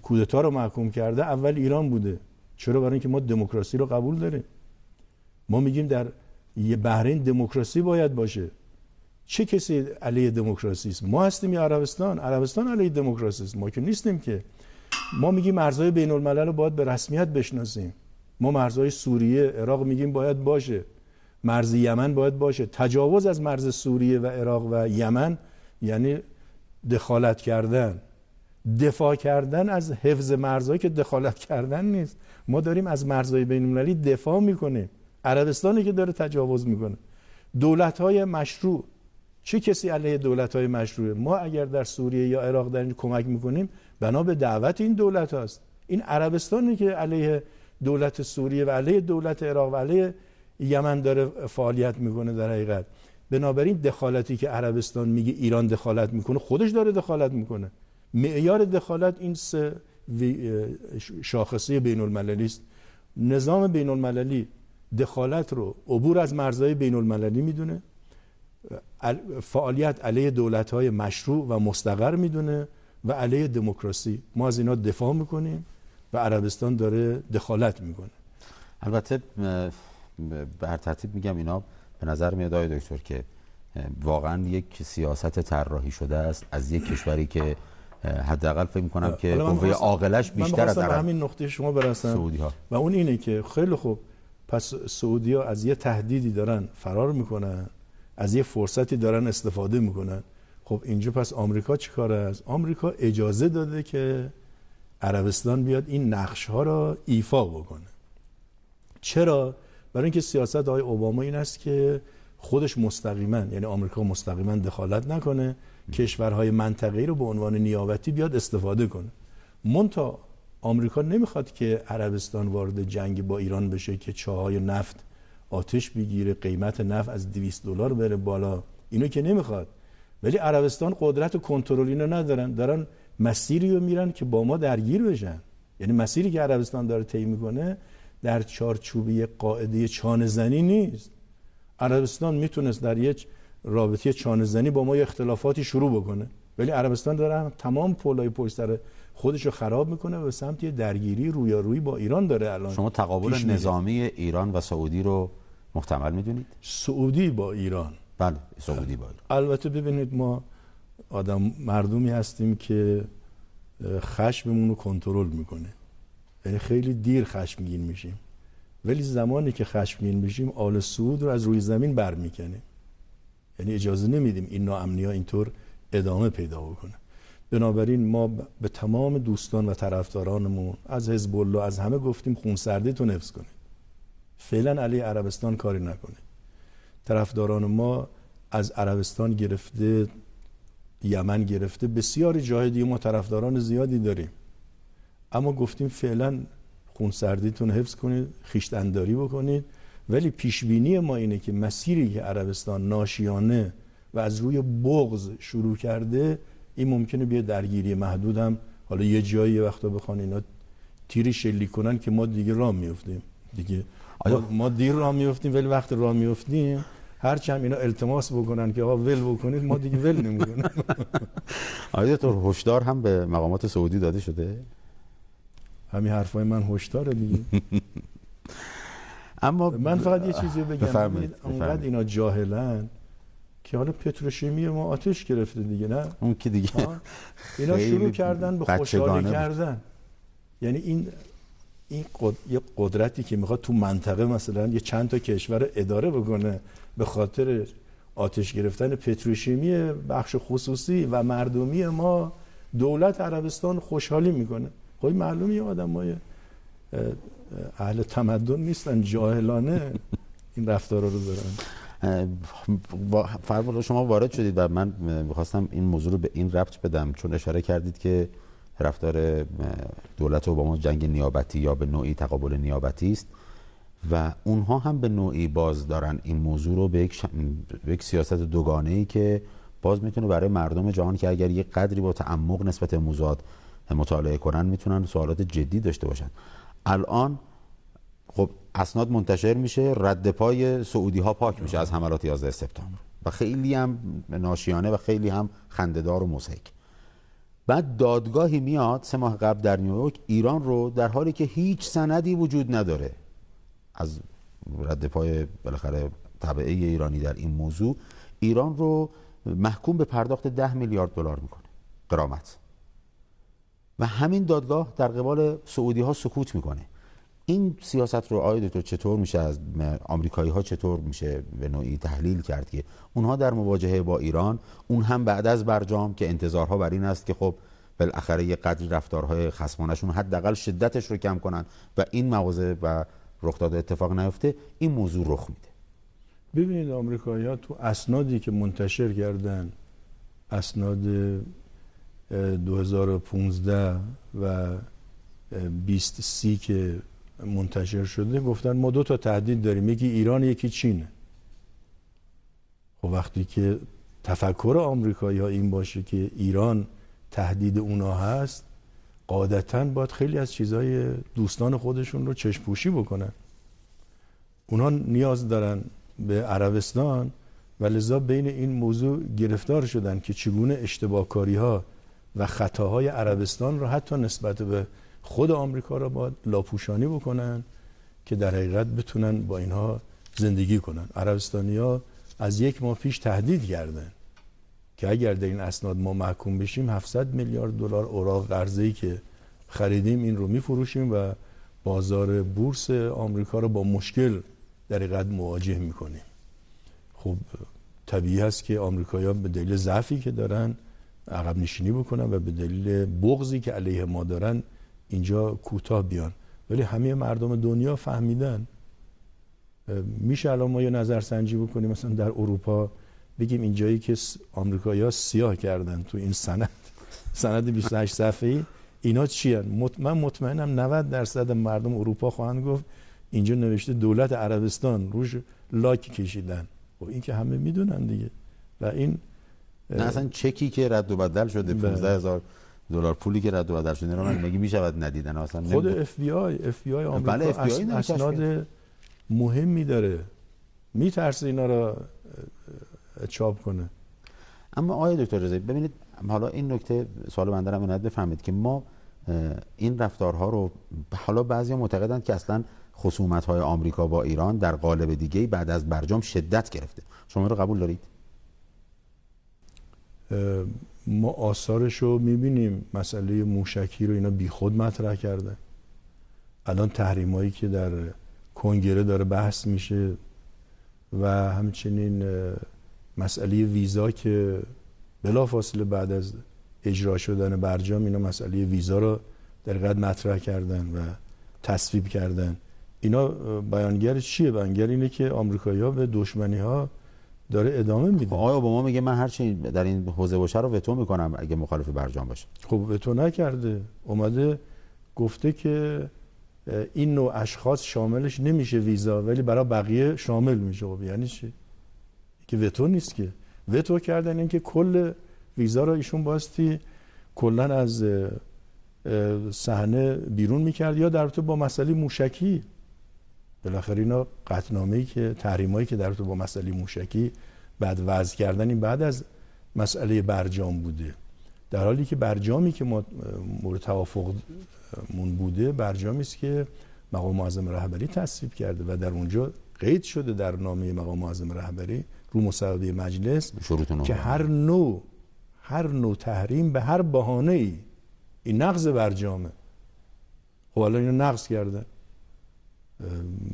کودتا رو محکوم کرده اول ایران بوده. چرا؟ برای اینکه ما دموکراسی رو قبول داریم. ما میگیم در بحرین دموکراسی باید باشه. چه کسی علیه دموکراسی است؟ ما هستیم یا عربستان؟ عربستان علیه دموکراسی است، ما که نیستیم که. ما میگیم مرزهای بین الملل رو باید به رسمیت بشناسیم. ما مرزهای سوریه، عراق میگیم باید باشه. مرز یمن باید باشه. تجاوز از مرز سوریه و عراق و یمن یعنی دخالت کردن. دفاع کردن از حفظ مرزهایی که دخالت کردن نیست. ما داریم از مرزهای بین المللی دفاع میکنیم. عربستانی که داره تجاوز میکنه. دولت‌های مشروع، چه کسی علیه دولت‌های مشروعه؟ ما اگر در سوریه یا عراق داریم کمک میکنیم بنا به دعوت این دولت هاست. این عربستانی که علیه دولت سوریه و علیه دولت عراق و علیه یمن داره فعالیت میکنه در حقیقت. بنابراین دخالتی که عربستان میگه ایران دخالت میکنه، خودش داره دخالت میکنه. معیار دخالت این 3 شاخصه بین المللی است. نظام بین المللی دخالت رو عبور از مرزهای بین المللی میدونه، فعالیت علیه دولت‌های مشروع و مستقر میدونه و علیه دموکراسی. ما از اینا دفاع میکنیم و عربستان داره دخالت میکنه. البته بر ترتیب میگم اینا به نظر میاد آقای دکتر که واقعا یک سیاست طراحی شده است از یک کشوری که حداقل فکر می‌کنم که قوه عاقلش بیشتر از همین نقطه شما برسم سعودی‌ها و اون اینه که خیلی خوب پس سعودی‌ها از یه تهدیدی دارن فرار میکنن، از یه فرصتی دارن استفاده میکنن. خب اینجا پس آمریکا چیکاره است؟ آمریکا اجازه داده که عربستان بیاد این نقش‌ها را ایفا بکنه. چرا؟ برای اینکه سیاست آقای اوباما این است که خودش مستقیما، یعنی آمریکا مستقیما دخالت نکنه، کشورهای منطقه‌ای رو به عنوان نیابتی بیاد استفاده کنه. منتها آمریکا نمیخواد که عربستان وارد جنگ با ایران بشه که چاهای نفت آتش بگیره، قیمت نفت از $200 بره بالا. اینو که نمیخواد. ولی عربستان قدرت و کنترل اینو ندارن، دارن مسیری رو میرن که با ما درگیر بشن. یعنی مسیری که عربستان داره طی میکنه در چارچوبی قاعده چانه زنی نیست. عربستان میتونست در یک رابطه چانه زنی با ما یه اختلافاتی شروع بکنه، ولی عربستان داره تمام پولای پشت سر خودش رو خراب میکنه و به سمت درگیری رویارویی با ایران داره. الان شما تقابل نظامی ایران و سعودی رو محتمل میدونید؟ سعودی با ایران؟ بله، سعودی با ایران. البته ببینید ما مردمی هستیم که خشممون رو کنترل میکنه، یعنی خیلی دیر خشمگین میشیم، ولی زمانی که خشمگین میشیم آل سعود رو از روی زمین برمیکنه. یعنی اجازه نمیدیم این ناامنی‌ها اینطور ادامه پیدا بکنه. بنابراین ما به تمام دوستان و طرفدارانمون از حزب الله از همه گفتیم خونسردیتون حفظ کنید، فعلا علیه عربستان کاری نکنید. طرفداران ما از عربستان گرفته، یمن گرفته، بسیاری جای دیگه ما طرفداران زیادی داریم، اما گفتیم فعلا خونسردیتون حفظ کنید، خویشتن‌داری بکنید. ولی پیشبینی ما اینه که مسیری که عربستان ناشیانه و از روی بغض شروع کرده، این ممکنه بیاد درگیری محدود هم، حالا یه جایی یه وقتا بخوان اینا تیری شلیک کنن که ما دیگه راه میافتیم دیگه. ما دیر راه میافتیم، ولی وقت راه میافتیم هرچند اینا التماس بکنن که آقا ول بکنید، ما دیگه ول نمیکنیم. آیا دکتر هشدار هم به مقامات سعودی داده شده؟ همین حرفای من هشداره دیگه. اما من فقط یه چیزی بگم، اونقدر اینا جاهلن که حالا پتروشیمی ما آتش گرفته دیگه، نه اون که دیگه اینا شروع کردن به خوشحالی کردن. یعنی این یه قدرتی که میخواد تو منطقه مثلا یه چند تا کشور اداره بکنه به خاطر آتش گرفتن پتروشیمی بخش خصوصی و مردمی ما، دولت عربستان خوشحالی میکنه. خب معلومه آدمای اهل تمدن نیستن، جاهلانه این رفتارا رو دارن. فرمودید شما وارد شدید و من می‌خواستم این موضوع رو به این ربط بدم، چون اشاره کردید که رفتار دولت اوباما جنگ نیابتی یا به نوعی تقابل نیابتی است و اونها هم به نوعی باز دارن این موضوع رو به یک سیاست دوگانه‌ای که باز میتونه برای مردم جهان که اگر یک قدری با تعمق نسبت موضوعات مطالعه کنن میتونن سوالات جدی داشته باشن. الان خب اسناد منتشر میشه، رد پای سعودی ها پاک میشه از حملات 11 سپتامبر و خیلی هم ناشیانه و خیلی هم خنده‌دار و مضحک. بعد دادگاهی میاد 3 ماه قبل در نیویورک ایران رو، در حالی که هیچ سندی وجود نداره از رد پای بالاخره تبعه ایرانی در این موضوع، ایران رو محکوم به پرداخت $10 میلیارد میکنه غرامت و همین دادگاه در قبال سعودی ها سکوت میکنه. این سیاست رو آقای دکتر چطور میشه از آمریکایی ها چطور میشه به نوعی تحلیل کرد که اونها در مواجهه با ایران، اون هم بعد از برجام که انتظارها بر این است که خب بالاخره یه قدری رفتارهای خصمانه‌شون حداقل شدتش رو کم کنن و این مواضع و رخداد اتفاق نیفته، این موضوع رخ میده. ببینید آمریکایی‌ها تو اسنادی که منتشر کردن، اسناد 2015 و 2030 که منتشر شده، گفتن ما 2 تا تهدید داریم، یکی ایران یکی چینه. خب وقتی که تفکر آمریکایی‌ها این باشه که ایران تهدید اونا هست، قاعدتاً باید خیلی از چیزهای دوستان خودشون رو چشم‌پوشی بکنن. اونا نیاز دارن به عربستان و لذا بین این موضوع گرفتار شدن که چگونه اشتباهکاری‌ها و خطاهای عربستان رو حتی نسبت به خود آمریکا رو باید لاپوشانی بکنن که در حقیقت بتونن با اینها زندگی کنن. عربستانی‌ها از 1 ماه پیش تهدید کردن که اگر در این اسناد ما محکوم بشیم 700 میلیارد دلار اوراق قرضه‌ای که خریدیم این رو میفروشیم و بازار بورس آمریکا رو با مشکل در حقیقت مواجه میکنیم. خب طبیعی است که آمریکایی‌ها به دلیل ضعفی که دارن عقب نشینی بکنن و به دلیل بغضی که علیه ما دارن اینجا کوتاه بیان، ولی همه مردم دنیا فهمیدن. میشه الان ما یه نظرسنجی بکنیم مثلا در اروپا بگیم این جایی که آمریکایی‌ها سیاه کردن تو این سند 28 صفحه‌ای اینا چی هن؟ من مطمئنم 90% مردم اروپا خواهند گفت اینجا نوشته دولت عربستان، روش لاک کشیدن. و این که همه میدونن دیگه. و این نه اصلا چکی که رد و بدل شده 15000 دلار پولی که رد و بدل شده رو مگه میشود ندیدن؟ اصلا خود اف بی آی آمریکا اسناد مهمی داره، میترسه اینا رو چاپ کنه. اما آقای دکتر رضایی ببینید، حالا این نکته سوال بنده رو باید بفهمید که ما این رفتارها رو حالا بعضیا معتقدند که اصلا خصومت‌های آمریکا با ایران در قالب دیگه‌ای بعد از برجام شدت گرفته. شما رو قبول دارید؟ ما آثارش رو می‌بینیم. مسئله موشکی رو اینا بیخود مطرح کردن. الان تحریمایی که در کنگره داره بحث میشه و همچنین مسئله ویزا که بلافاصله بعد از اجرا شدن برجام اینا مسئله ویزا رو در حقیقت مطرح کردن و تصویب کردن. اینا بیانگر چیه؟ بیانگر اینه که آمریکایی‌ها به دشمنی‌ها داره ادامه میده. آقای اوباما میگه من هر چی در این حوزه باشه رو وتو میکنم اگه مخالف برجام باشه. خب وتو نکرده، اومده گفته که این نوع اشخاص شاملش نمیشه ویزا، ولی برای بقیه شامل میشه. خب یعنی چی؟ که وتو نیست که. وتو کردن این که کل ویزا رو ایشون باستی کلا از صحنه بیرون میکرد، یا در رابطه با مسئله موشکی. بالاخره اینا قطعنامه‌ای که تحریمایی که در رابطه با مسئله موشکی بعد وضع کردن این بعد از مسئله برجام بوده، در حالی که برجامی که ما مورد توافقمون بوده برجامی است که مقام معظم رهبری تصویب کرده و در اونجا قید شده در نامه مقام معظم رهبری رو مصوبه مجلس که هر نوع تحریم به هر بهانه‌ای این نقض برجامه. خب حالا اینو نقض کردن.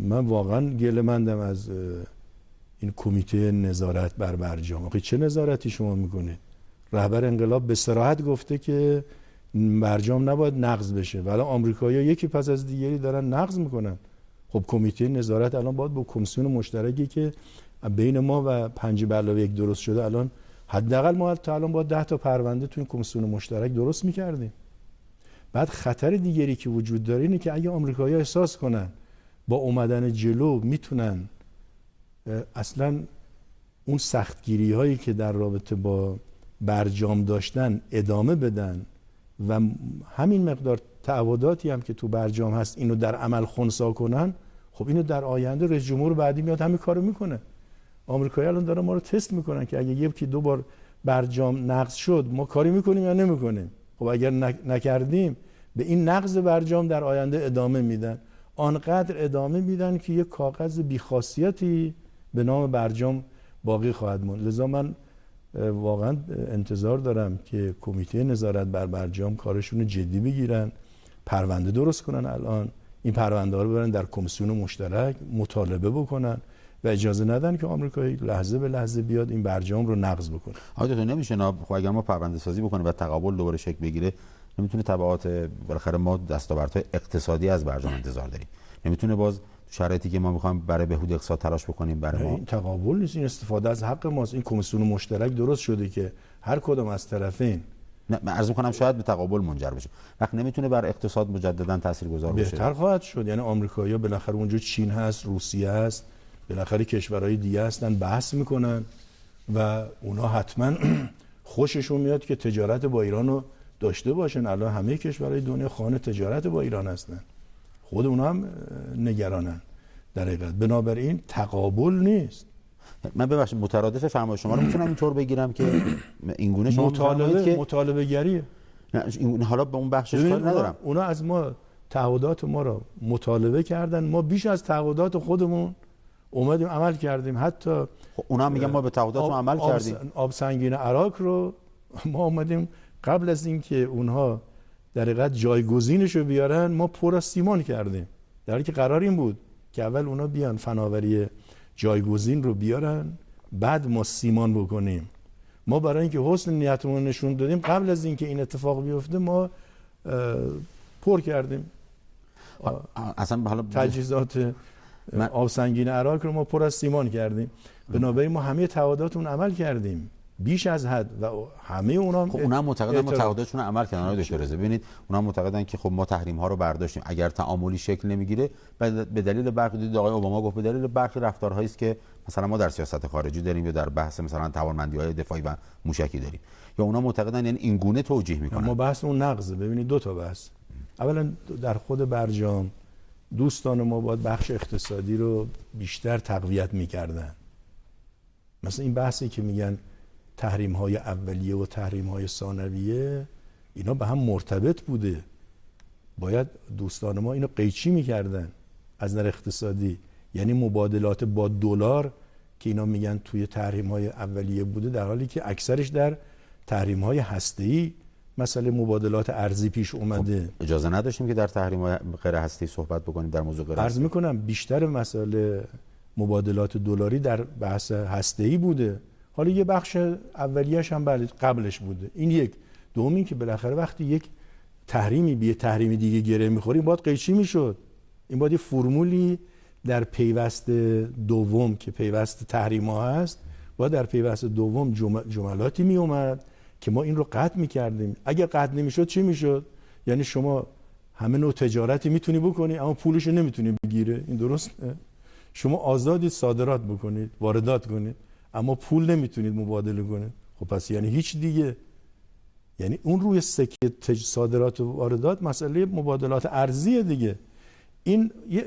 من واقعا گله‌مندم از این کمیته نظارت بر برجام. آخه چه نظارتی شما میکنید؟ رهبر انقلاب به صراحت گفته که برجام نباید نقض بشه، ولی آمریکایی‌ها یکی پس از دیگری دارن نقض میکنن. خب کمیته نظارت الان باید با کمیسیون مشترکی که بین ما و 5+1 درست شده، الان حداقل ما تا الان با 10 تا پرونده تو این کمیسیون مشترک درست میکردیم. بعد خطر دیگری که وجود داره اینه که اگه آمریکایی‌ها احساس کنن با اومدن جلو میتونن اصلا اون سختگیری هایی که در رابطه با برجام داشتن ادامه بدن و همین مقدار تعهداتی هم که تو برجام هست اینو در عمل خنثی کنن، خب اینو در آینده رئیس جمهور بعدی میاد همین کارو میکنه. آمریکایی‌ها الان دارن ما رو تست میکنن که اگه یکی دو بار برجام نقض شد ما کاری میکنیم یا نمیکنیم. خب اگر نکردیم به این نقض برجام در آینده ادامه میدن، آنقدر ادامه میدن که یک کاغذ بیخاصیتی به نام برجام باقی خواهد موند. لذا من واقعا انتظار دارم که کمیته نظارت بر برجام کارشون جدی بگیرن، پرونده درست کنن، الان این پرونده ها رو برن در کمیسیون مشترک مطالبه بکنن و اجازه ندن که آمریکایی لحظه به لحظه بیاد این برجام رو نقض بکنه. آقا تو نمیشه خب اگر ما پرونده سازی بکنیم و تقابل دوباره شکل بگیره، نمیتونه تبعات بالاخره ما دستاوردهای اقتصادی از برجام انتظار داریم. نمیتونه باز شرایطی که ما میخوایم برای بهبود اقتصاد تلاش بکنیم برای ما. این تقابل نیست، این استفاده از حق ماست. این کمیسیون مشترک درست شده که هر کدام از طرفین، نه من عرض میکنم شاید به تقابل منجر بشه. وقت نمیتونه بر اقتصاد مجددا تاثیرگذار بشه. بهتر خواهد شد. یعنی آمریکایی‌ها بالاخره اونجا چین هست، روسیه هست، بالاخره کشورهای دیگه هستن بحث میکنن و اونا حتما خوششون میاد که تجارت با ایران رو داشته باشن. الان همه کشورهای دنیا خانه تجارت با ایران هستن، خود اونا هم نگرانن در حقیقت. بنابراین تقابل نیست. من ببخشید مترادف فرمایش شما رو میتونم اینطور بگیرم که این گونه شما مطالبه گریه. نه حالا به اون بخشش کار ندارم. اونا از ما تعهدات ما رو مطالبه کردن، ما بیش از تعهدات خودمون اومدیم عمل کردیم. حتی اونا میگن ما به تعهداتون عمل کردیم. آب سنگین عراق رو ما اومدیم قبل از اینکه اونها در حقیقت جایگزینش رو بیارن ما پر از سیمان کردیم، در حالی که قرار این بود که اول اونا بیان فناوری جایگزین رو بیارن بعد ما سیمان بکنیم. ما برای اینکه حسن نیتمون نشون دادیم قبل از اینکه این اتفاق بیفته ما پر کردیم. اصلا حالا تجهیزات آب سنگین عراق رو ما پر از سیمان کردیم. بنابراین ما همه تعهداتمون عمل کردیم بیش از حد و همه اونا خب اونا معتقدن ما تعهداتشون عمل کردن. آقای دکتر رضا ببینید اونا معتقدن که خب ما تحریم ها رو برداشتیم، اگر تعاملی شکل نمیگیره به دلیل برخی، دید آقای اوباما گفت به دلیل برخی رفتارهایی است که مثلا ما در سیاست خارجی داریم یا در بحث مثلا توانمندی‌های دفاعی و موشکی داریم، یا اونا معتقدن یعنی این گونه توجیه میکنن. ما بحث اون نقضه. ببینید دو تا بحث. اولا در خود برجام دوستان ما باید بخش اقتصادی رو بیشتر تقویت میکردن. مثلا این بحثی که میگن تحریم های اولیه و تحریم های ثانویه اینا به هم مرتبط بوده، باید دوستان ما اینو قیچی میکردن از نظر اقتصادی. یعنی مبادلات با دلار که اینا میگن توی تحریم های اولیه بوده، در حالی که اکثرش در تحریم های هسته‌ای مسئله مبادلات ارزی پیش اومده. اجازه نداشتیم که در تحریم غیر هسته‌ای صحبت بکنیم در موضوع غیر هسته‌ای. عرض میکنم بیشتر مسئله مبادلات دلاری در بحث هسته‌ای بوده. حالا یه بخش اولیه‌اش هم قبلش بوده. این یک. دوم این که بالاخره وقتی یک تحریمی به تحریم دیگه گره می‌خوره باید قیچی میشد. این باید یه فرمولی در پیوست دوم که پیوست تحریم‌ها هست، باید در پیوست دوم جملاتی می اومد که ما این رو قطع می‌کردیم. اگه قطع نمی‌شد چی می‌شد؟ یعنی شما همه نوع تجارتی میتونی بکنی اما پولش رو نمیتونی بگیره. این درست؟ شما آزادی صادرات بکنید، واردات کنید، اما پول نمیتونید مبادله کنید. خب پس یعنی هیچ دیگه. یعنی اون روی سکه صادرات و واردات مسئله مبادلات ارزی دیگه. این یه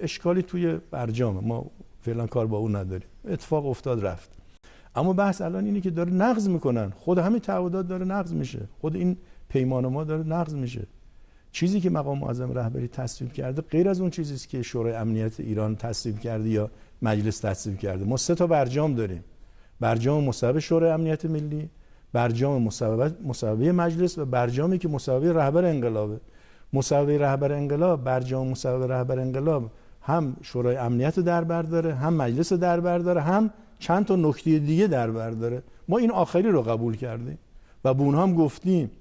اشکالی توی برجام، ما فعلا کار با اون نداریم، اتفاق افتاد رفت. اما بحث الان اینه که داره نقض میکنن. خود همین تعهدات داره نقض میشه، خود این پیمان ما داره نقض میشه. چیزی که مقام معظم رهبری تصویب کرده غیر از اون چیزی است که شورای امنیت ایران تصویب کرده یا مجلس تصویب کرده. ما 3 تا برجام داریم: برجام مصوبه شورای امنیت ملی، برجام مصوبه مجلس و برجامی که مصوبه رهبر انقلابه. مصوبه رهبر انقلاب، برجام مصوبه رهبر انقلاب هم شورای امنیت در بر داره، هم مجلس در بر داره، هم چند تا نکته دیگه در بر داره. ما این آخری رو قبول کردیم و به اونها هم گفتیم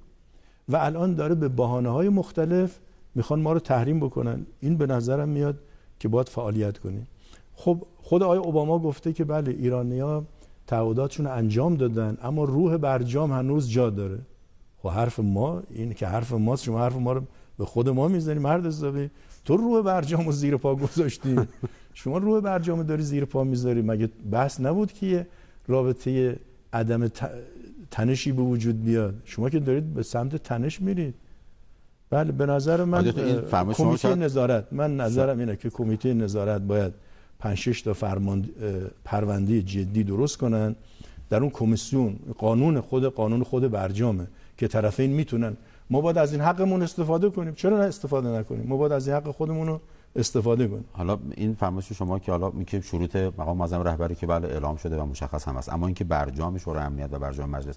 و الان داره به بهانه‌های مختلف میخوان ما رو تحریم بکنن. این به نظرم میاد که باید فعالیت کنیم. خب خود آقای اوباما گفته که بله ایرانی‌ها تعهداتشون انجام دادن اما روح برجام هنوز جا داره. خب حرف ما این که حرف ماست، شما حرف ما رو به خود ما میزنی مرد حسابی. تو روح برجام رو زیر پا گذاشتی. شما روح برجام رو داری زیر پا میذاری. مگه بحث نبود که رابطه عدم تنشی به وجود بیاد؟ شما که دارید به سمت تنش میرید. بله به نظر من کمیته نظارت، من نظرم اینه که کمیته نظارت باید 5-6 تا پرونده جدی درست کنن. در اون کمیسیون قانون خود برجامه که طرفین میتونن. ما باید از این حقمون استفاده کنیم. چرا استفاده نکنیم؟ ما باید از این حق خودمون رو استفاده کنیم. حالا این فرمایش شما که حالا میگه شروط مقام معظم رهبری که بله اعلام شده و مشخص هم است، اما اینکه برجام شورای امنیت و برجام مجلس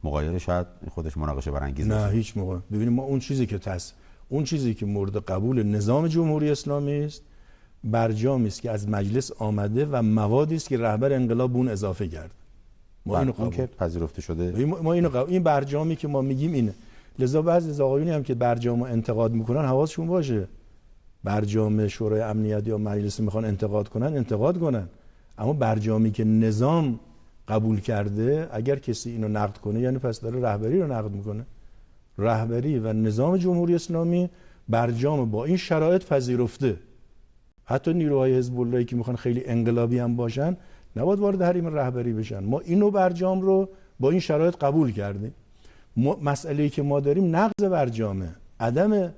مغایر شاید خودش مناقشه برانگیز نه باشه. هیچ موقع. ببینید ما اون چیزی که مورد قبول نظام جمهوری اسلامی است برجامی است که از مجلس آمده و موادی است که رهبر انقلاب اون اضافه کرد. ما اینو قبول که پذیرفته شده. ما اینو قبول. این برجامی که ما میگیم اینه. لذا بعضی از آقایونی هم که برجامو انتقاد میکنن حواسشون باشه. برجام شورای امنیت یا مجلس میخوان انتقاد کنن، اما برجامی که نظام قبول کرده اگر کسی اینو نقد کنه یعنی پس داره رهبری رو نقد میکنه. رهبری و نظام جمهوری اسلامی برجام با این شرایط پذیرفته. حتی نیروهای حزب اللهی که میخوان خیلی انقلابی هم باشن نباید وارد حریم رهبری بشن. ما اینو برجام رو با این شرایط قبول کردیم. مسئله‌ای که ما داریم نقض برجامه، عدم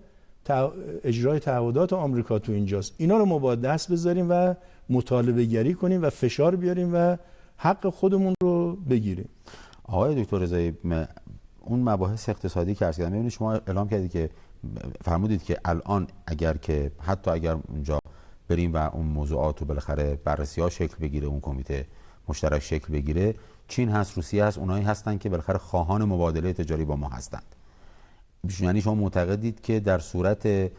اجرای تعهدات آمریکا تو اینجاست. اینا رو ما باید دست بذاریم و مطالبه گری کنیم و فشار بیاریم و حق خودمون رو بگیریم. آقای دکتر رضایی اون مباحث اقتصادی که عرض کردم، ببینید شما اعلام کردید که فرمودید که الان اگر اونجا بریم و اون موضوعات رو بالاخره بررسی‌ها شکل بگیره، اون کمیته مشترک شکل بگیره. چین هست، روسیه هست، اونایی هستن که بالاخره خواهان مبادله تجاری با ما هستند. یعنی شما معتقدید که در صورت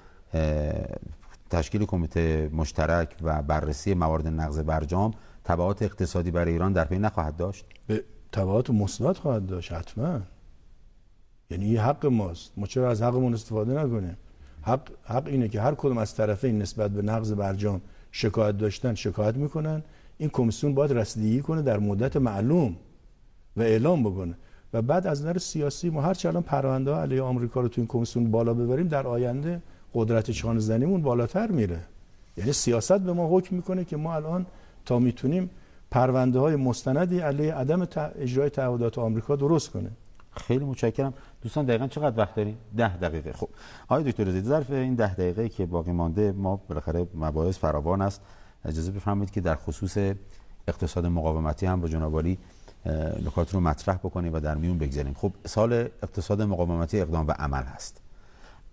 تشکیل کمیته مشترک و بررسی موارد نقض برجام تبعات اقتصادی برای ایران در پی نخواهد داشت؟ به تبعات مثبت خواهد داشت حتما. یعنی این حق ماست، ما چرا از حقمون استفاده نکنیم؟ حق اینه که هر کدوم از طرفین نسبت به نقض برجام شکایت داشتن شکایت میکنن. این کمیسیون باید رسیدگی کنه در مدت معلوم و اعلام بکنه و بعد از نظر سیاسی ما هر چه الان پرونده‌ها علیه آمریکا رو تو این کمیسیون بالا ببریم، در آینده قدرت چانه زنیمون بالاتر میره. یعنی سیاست به ما حکم میکنه که ما الان تا میتونیم پرونده‌های مستندی علیه عدم اجرای تعهدات آمریکا درست کنه. خیلی متشکرم. دوستان دقیقاً چقدر وقت داریم؟ 10 دقیقه. خب آقای دکتر رضایی، ظرف این 10 دقیقه‌ای که باقی مانده ما بالاخره مباحث فراوان است، اجازه بفرمایید که در خصوص اقتصاد مقاومتی هم با جناب عالی نکات رو مطرح بکنیم و در میون بگذاریم. خب سال اقتصاد مقاومتی اقدام به عمل هست.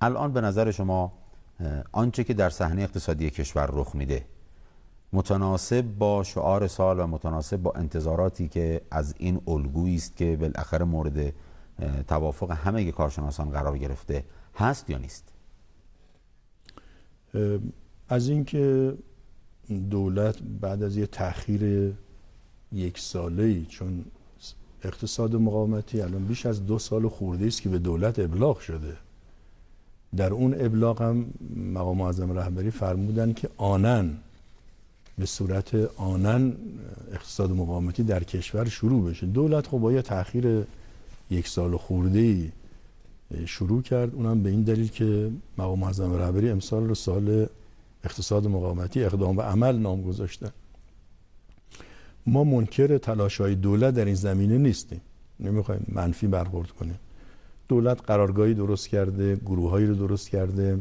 الان به نظر شما آنچه که در صحنه اقتصادی کشور رخ میده متناسب با شعار سال و متناسب با انتظاراتی که از این الگویی است که بالاخره مورد توافق همه کارشناسان قرار گرفته هست یا نیست؟ از اینکه دولت بعد از یه تأخیر 1 ساله‌ای، چون اقتصاد مقاومتی الان بیش از 2 سال خورده است که به دولت ابلاغ شده، در اون ابلاغ هم مقام معظم رهبری فرمودن که آنن به صورت آنن اقتصاد مقاومتی در کشور شروع بشه. دولت خب با یه تأخیر 1 سال خورده‌ای شروع کرد، اونم به این دلیل که مقام معظم رهبری امسال رو سال اقتصاد مقاومتی اقدام به عمل نام گذاشتن. ما منکر تلاش‌های دولت در این زمینه نیستیم، نمیخوایم منفی برخورد کنیم. دولت قرارگاهی درست کرده، گروه‌هایی رو درست کرده،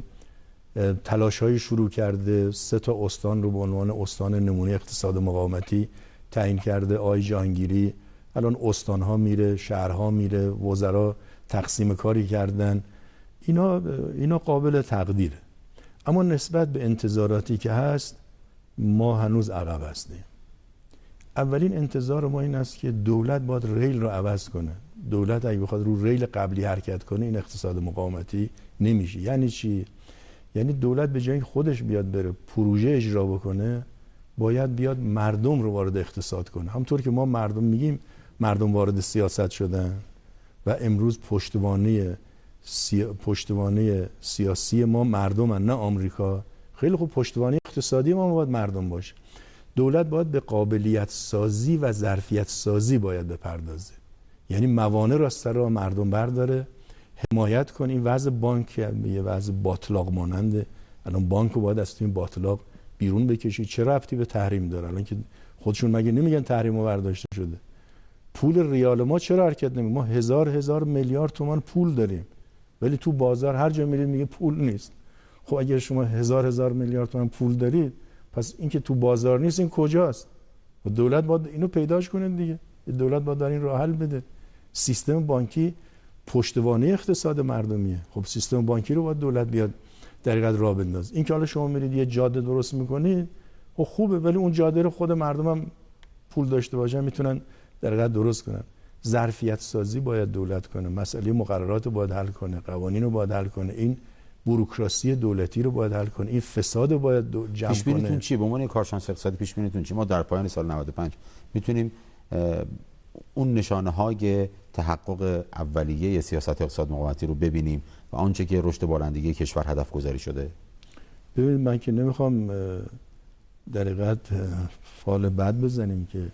تلاش‌هایی شروع کرده، 3 تا استان رو به عنوان استان نمونه اقتصاد مقاومتی تعیین کرده. آقای جهانگیری الان استان‌ها میره، شهرها میره، وزرا تقسیم کاری کردن. اینا قابل تقدیره. اما نسبت به انتظاراتی که هست ما هنوز عقب هستیم. اولین انتظار ما این است که دولت باید ریل رو عوض کنه. دولت اگه بخواد رو ریل قبلی حرکت کنه این اقتصاد مقاومتی نمیشه. یعنی چی؟ یعنی دولت به جای خودش بیاد بره پروژه اجرا بکنه، باید بیاد مردم رو وارد اقتصاد کنه. همونطور که ما مردم میگیم مردم وارد سیاست شدن و امروز پشتوانه سیاسی ما مردمن نه آمریکا. خیلی خوب، پشتوانه اقتصادی ما باید مردم باشه. دولت باید به قابلیت سازی و ظرفیت سازی باید بپردازه. یعنی موانع رو از سر مردم برداره، حمایت کنه. این وضع بانک یه وضع باطلاق ماننده. الان بانک رو باید از این باطلاق بیرون بکشید. چه ربطی به تحریم داره؟ الان که خودشون مگه نمیگن تحریم رو برداشته شده؟ پول ریال ما چرا حرکت نمیکنه؟ ما هزار میلیارد تومان پول داریم، ولی تو بازار هر جا میرید میگه پول نیست. خب اگر شما هزار میلیارد تومان پول دارید، پس این که تو بازار نیست این کجاست؟ و دولت باید اینو پیداش کنه دیگه. دولت باید در این راه حل بده. سیستم بانکی پشتوانه اقتصاد مردمیه. خب سیستم بانکی رو باید دولت بیاد در حقیقت راه بندازه. این که حالا شما میرید یه جاده درست میکنید، خب خوبه، ولی اون جاده رو خود مردم هم پول داشته باشن میتونن در حقیقت درست کنن. ظرفیت سازی باید دولت کنه، مسئله مقررات رو باید حل کنه، قوانین رو باید حل کنه، این بوروکراسی دولتی رو باید حل کنه، این فساد رو باید جمع کنه. پیش‌بینیتون چیه به عنوان کارشناس اقتصادی؟ پیش‌بینیتون چیه؟ ما در پایان سال 95 میتونیم اون نشانه‌های تحقق اولیه سیاست اقتصاد مقاومتی رو ببینیم و آنچه که رشد بالندگی کشور هدف گذاری شده؟ ببینید من که نمیخوام در حقیقت فال بد بزنیم که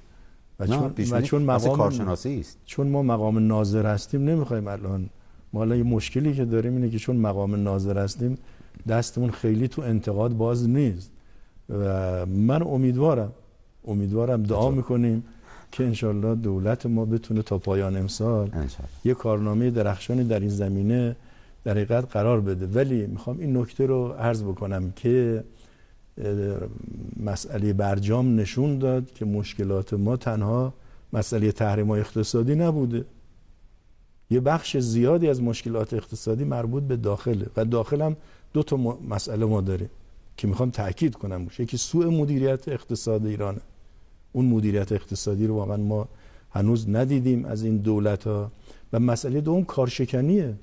چون مقام کارشناسی است، چون ما مقام ناظر هستیم نمیخوایم الان. ما الان یه مشکلی که داریم اینه که چون مقام ناظر هستیم دستمون خیلی تو انتقاد باز نیست و من امیدوارم دعا میکنیم که انشالله دولت ما بتونه تا پایان امسال یه کارنامه درخشانی در این زمینه در حقیقت قرار بده. ولی میخوام این نکته رو عرض بکنم که مسئله برجام نشون داد که مشکلات ما تنها مسئله تحریم‌های اقتصادی نبوده. یه بخش زیادی از مشکلات اقتصادی مربوط به داخله و داخل هم 2 تا مسئله ما داریم. که میخوام تاکید کنم روش. یکی سوء مدیریت اقتصاد ایرانه. اون مدیریت اقتصادی رو واقعا ما هنوز ندیدیم از این دولت‌ها. و مسئله دوم کارشکنیه.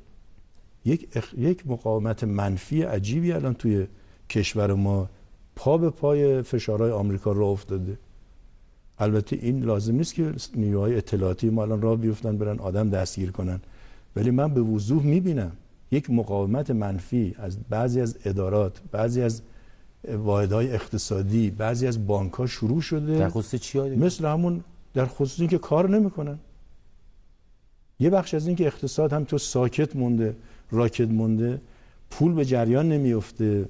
یک مقاومت منفی عجیبی الان توی کشور ما پا به پای فشارهای آمریکا راه افتاده. البته این لازم نیست که نیروهای اطلاعاتی ما الان راه بیفتن برن آدم دستگیر کنن، ولی من به وضوح میبینم یک مقاومت منفی از بعضی از ادارات، بعضی از واحدهای اقتصادی، بعضی از بانک‌ها شروع شده. در خصوص چی ها؟ مثل همون در خصوص این که کار نمیکنن. یه بخش از این که اقتصاد هم تو ساکت مونده، راکد مونده، پول به جریان نمیفته،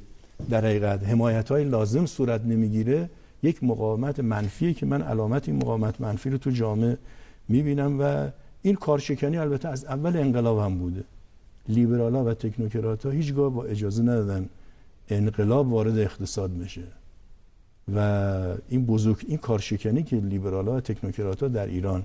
در حقیقت حمایت‌های لازم صورت نمیگیره. یک مقاومت منفیه که من علامت این مقاومت منفی رو تو جامعه میبینم و این کارشکنی البته از اول انقلاب هم بوده. لیبرالا و تکنوکرات‌ها هیچگاه با اجازه ندادن انقلاب وارد اقتصاد بشه و این کارشکنی که لیبرالا و تکنوکرات‌ها در ایران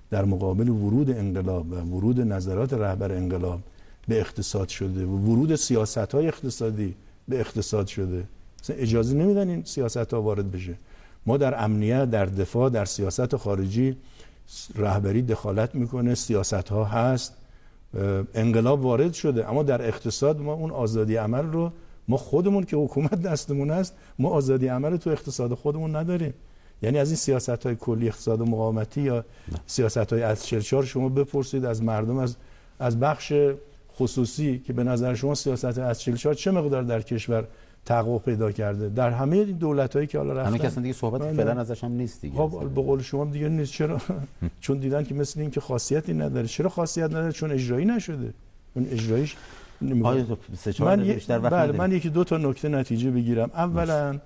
در مقابل ورود انقلاب و ورود نظرات رهبر انقلاب به اقتصاد شده و ورود سیاست‌های اقتصادی به اقتصاد شده، مثلا اجازه نمیدن این سیاست‌ها وارد بشه. ما در امنیت، در دفاع، در سیاست خارجی رهبری دخالت میکنه، سیاست‌ها هست، انقلاب وارد شده، اما در اقتصاد ما اون آزادی عمل رو ما خودمون که حکومت دستمون است، ما آزادی عمل تو اقتصاد خودمون نداریم. یعنی از این سیاست‌های کلی اقتصاد مقاومتی یا سیاست‌های از 44 شما بپرسید از مردم، از بخش خصوصی که به نظر شما سیاست از 44 چه مقدار در کشور تحقق پیدا کرده در همه این دولت‌هایی که حالا رفتن. همه کسان دیگه صحبت فعلا ازش هم نیست دیگه. خب به قول شما دیگه نیست. چرا؟ چون دیدن که مثل این که خاصیتی نداره. چرا خاصیت نداره؟ چون اجرایی نشده. اون اجراییش من یکی دو تا نکته نتیجه بگیرم. اولا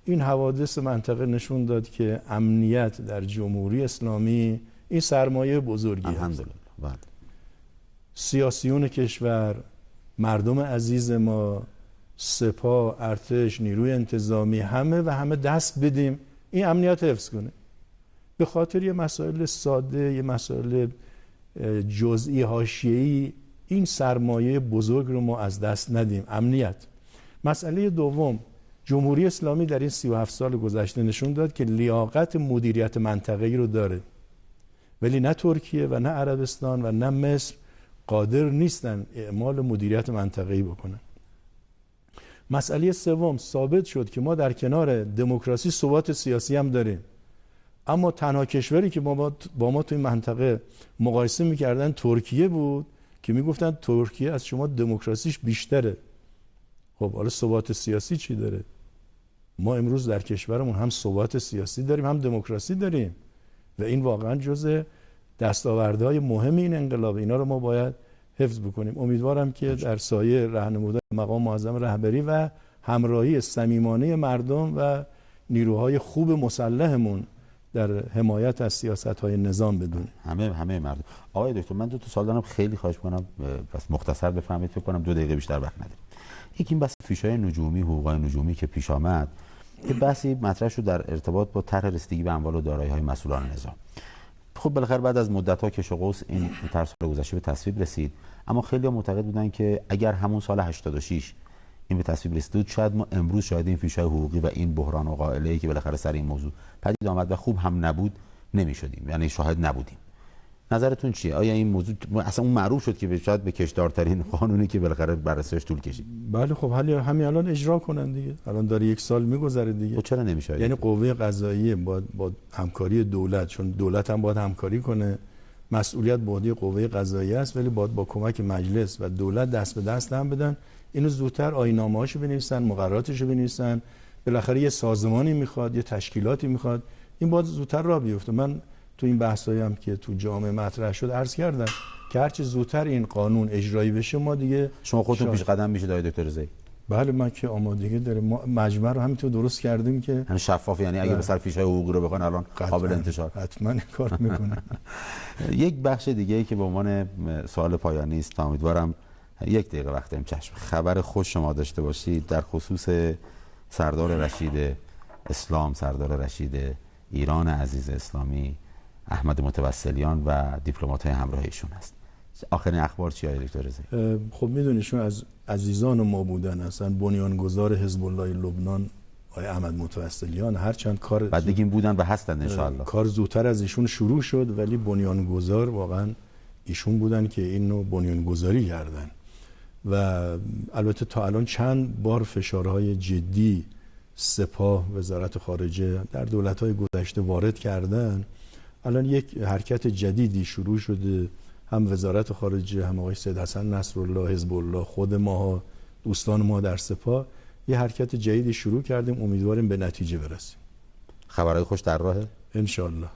این حوادث منطقه نشون داد که امنیت در جمهوری اسلامی این سرمایه بزرگی الحمدلله. سیاسیون کشور، مردم عزیز ما، سپاه، ارتش، نیروی انتظامی، همه دست بدیم این امنیت حفظ کنه. به خاطر یه مسائل ساده، یه مسائل جزئی حاشیه‌ای این سرمایه بزرگ رو ما از دست ندیم. امنیت. مسئله دوم، جمهوری اسلامی در این 37 سال گذشته نشون داد که لیاقت مدیریت منطقه‌ای رو داره، ولی نه ترکیه و نه عربستان و نه مصر قادر نیستن اعمال مدیریت منطقه‌ای بکنن. مسئله سوم، ثابت شد که ما در کنار دموکراسی ثبات سیاسی هم داریم، اما تنها کشوری که با ما توی منطقه مقایسه میکردن ترکیه بود که میگفتن ترکیه از شما دموکراسیش بیشتره. خب حالا ثبات سیاسی چی داره؟ ما امروز در کشورمون هم ثبات سیاسی داریم هم دموکراسی داریم و این واقعا جزء دستاوردهای مهم این انقلاب. اینا رو ما باید حفظ بکنیم. امیدوارم که در سایه راهنمودن مقام معظم رهبری و همراهی صمیمانه مردم و نیروهای خوب مسلحمون در حمایت از سیاست‌های نظام بدونیم. همه مردم. آقای دکتر من 2 تا سوال دارم، خیلی خواهش می‌کنم بس مختصر بفرمایید، فکر کنم 2 دقیقه بیشتر وقت نداریم. یکی این بحث فیش‌های نجومی، حقوق‌های نجومی که پیش آمد، که بحثی مطرح شد در ارتباط با طرح رسیدگی به اموال و دارایی‌های مسئولان نظام. خب بالاخره بعد از مدت‌ها کش و قوس این طرح سال گذشته به تصویب رسید، اما خیلی‌ها معتقد بودن که اگر همون سال 86 این به تصویب رسید بود، شاید ما امروز شاید این فیش‌های حقوقی و این بحران و قائله‌ای که بالاخره سر این موضوع پدید آمد و خوب هم نبود نمی‌شدیم، یعنی شاهد نبودیم. نظرتون چیه؟ آیا این موضوع اصلا اون معروف شد که شاید به کشدارترین قانونی که بالاخره بررسیش طول کشید؟ بله خب همین الان اجرا کنن دیگه. الان داره 1 سال میگذره دیگه. خب چرا نمیشه؟ یعنی قوه قضاییه با همکاری دولت، چون دولت هم باید همکاری کنه، مسئولیت به عهده قوه قضاییه است، ولی باید با کمک مجلس و دولت دست به دست هم بدن. اینو زودتر آیین‌نامه‌هاشو بنویسن، مقرراتشو بنویسن. بالاخره یه سازمانی میخواد، یه تشکیلاتی میخواد، این باید زودتر راه بیفته. من تو این بحثایی هم که تو جامعه مطرح شد عرض کردم که هرچی زودتر این قانون اجرایی بشه ما دیگه. شما خودتون پیش قدم میشید آقای دکتر رضایی؟ بله من که آمادگی داریم. ما مجمع رو همینطور درست کردیم که همین شفاف، یعنی اگه به سر فیش‌های حقوقی رو بخوان الان قابل انتشار. حتما این کار میکنن. یک بخش دیگه ای که به عنوان سوال پایانی است، امیدوارم 1 دقیقه وقت داریم. چشم. خبر خوش شما داشته باشید در خصوص سردار رشید اسلام، سردار رشید ایران عزیز اسلامی، احمد متوسلیان و دیپلمات‌های همراه ایشون است. آخرین اخبار چی آقای دکتر رضایی؟ خب میدونید شما از عزیزان ما بودن، اصلا بنیانگذار حزب الله لبنان آقای احمد متوسلیان، هرچند کار بعد بگیم بودن و هستن ان شاءالله، کار زودتر از ایشون شروع شد، ولی بنیانگذار واقعا ایشون بودن که اینو بنیانگذاری کردن. و البته تا الان چند بار فشارهای جدی سپاه، وزارت خارجه در دولت‌های گذشته وارد کردن. الان یک حرکت جدیدی شروع شده، هم وزارت خارجه، هم آقای سید حسن نصرالله، حزب الله، خود ما، دوستان ما در سپاه یه حرکت جدیدی شروع کردیم. امیدواریم به نتیجه برسیم. خبرهای خوش در راهه ان شاءالله.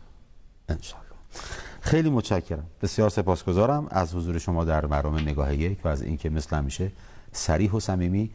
خیلی متشکرم، بسیار سپاسگزارم از حضور شما در برنامه نگاه یک و از اینکه مثل همیشه صریح و صمیمی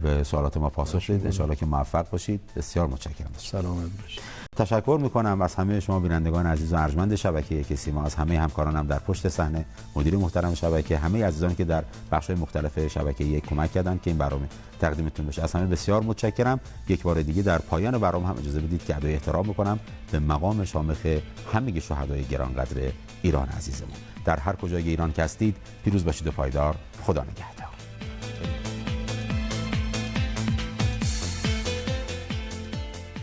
به سوالات ما پاسخ دادید. ان شاءالله که موفق باشید. بسیار متشکرم. سلامت باشید. تشکر میکنم از همه شما بینندگان عزیز و ارجمند شبکه یک سیما، از همه همکارانم در پشت صحنه، مدیر محترم شبکه، همه عزیزانی که در بخش‌های مختلف شبکه یک کمک کردن که این برنامه تقدیمتون بشه. از همه بسیار متشکرم. یک بار دیگه در پایان برنامه هم اجازه بدید که ادای احترام بکنم به مقام شامخ همه شهدای گرانقدر ایران عزیزمون. در هر کجای ایران که هستید پیروز باشید و پایدار. خدا نگهدار.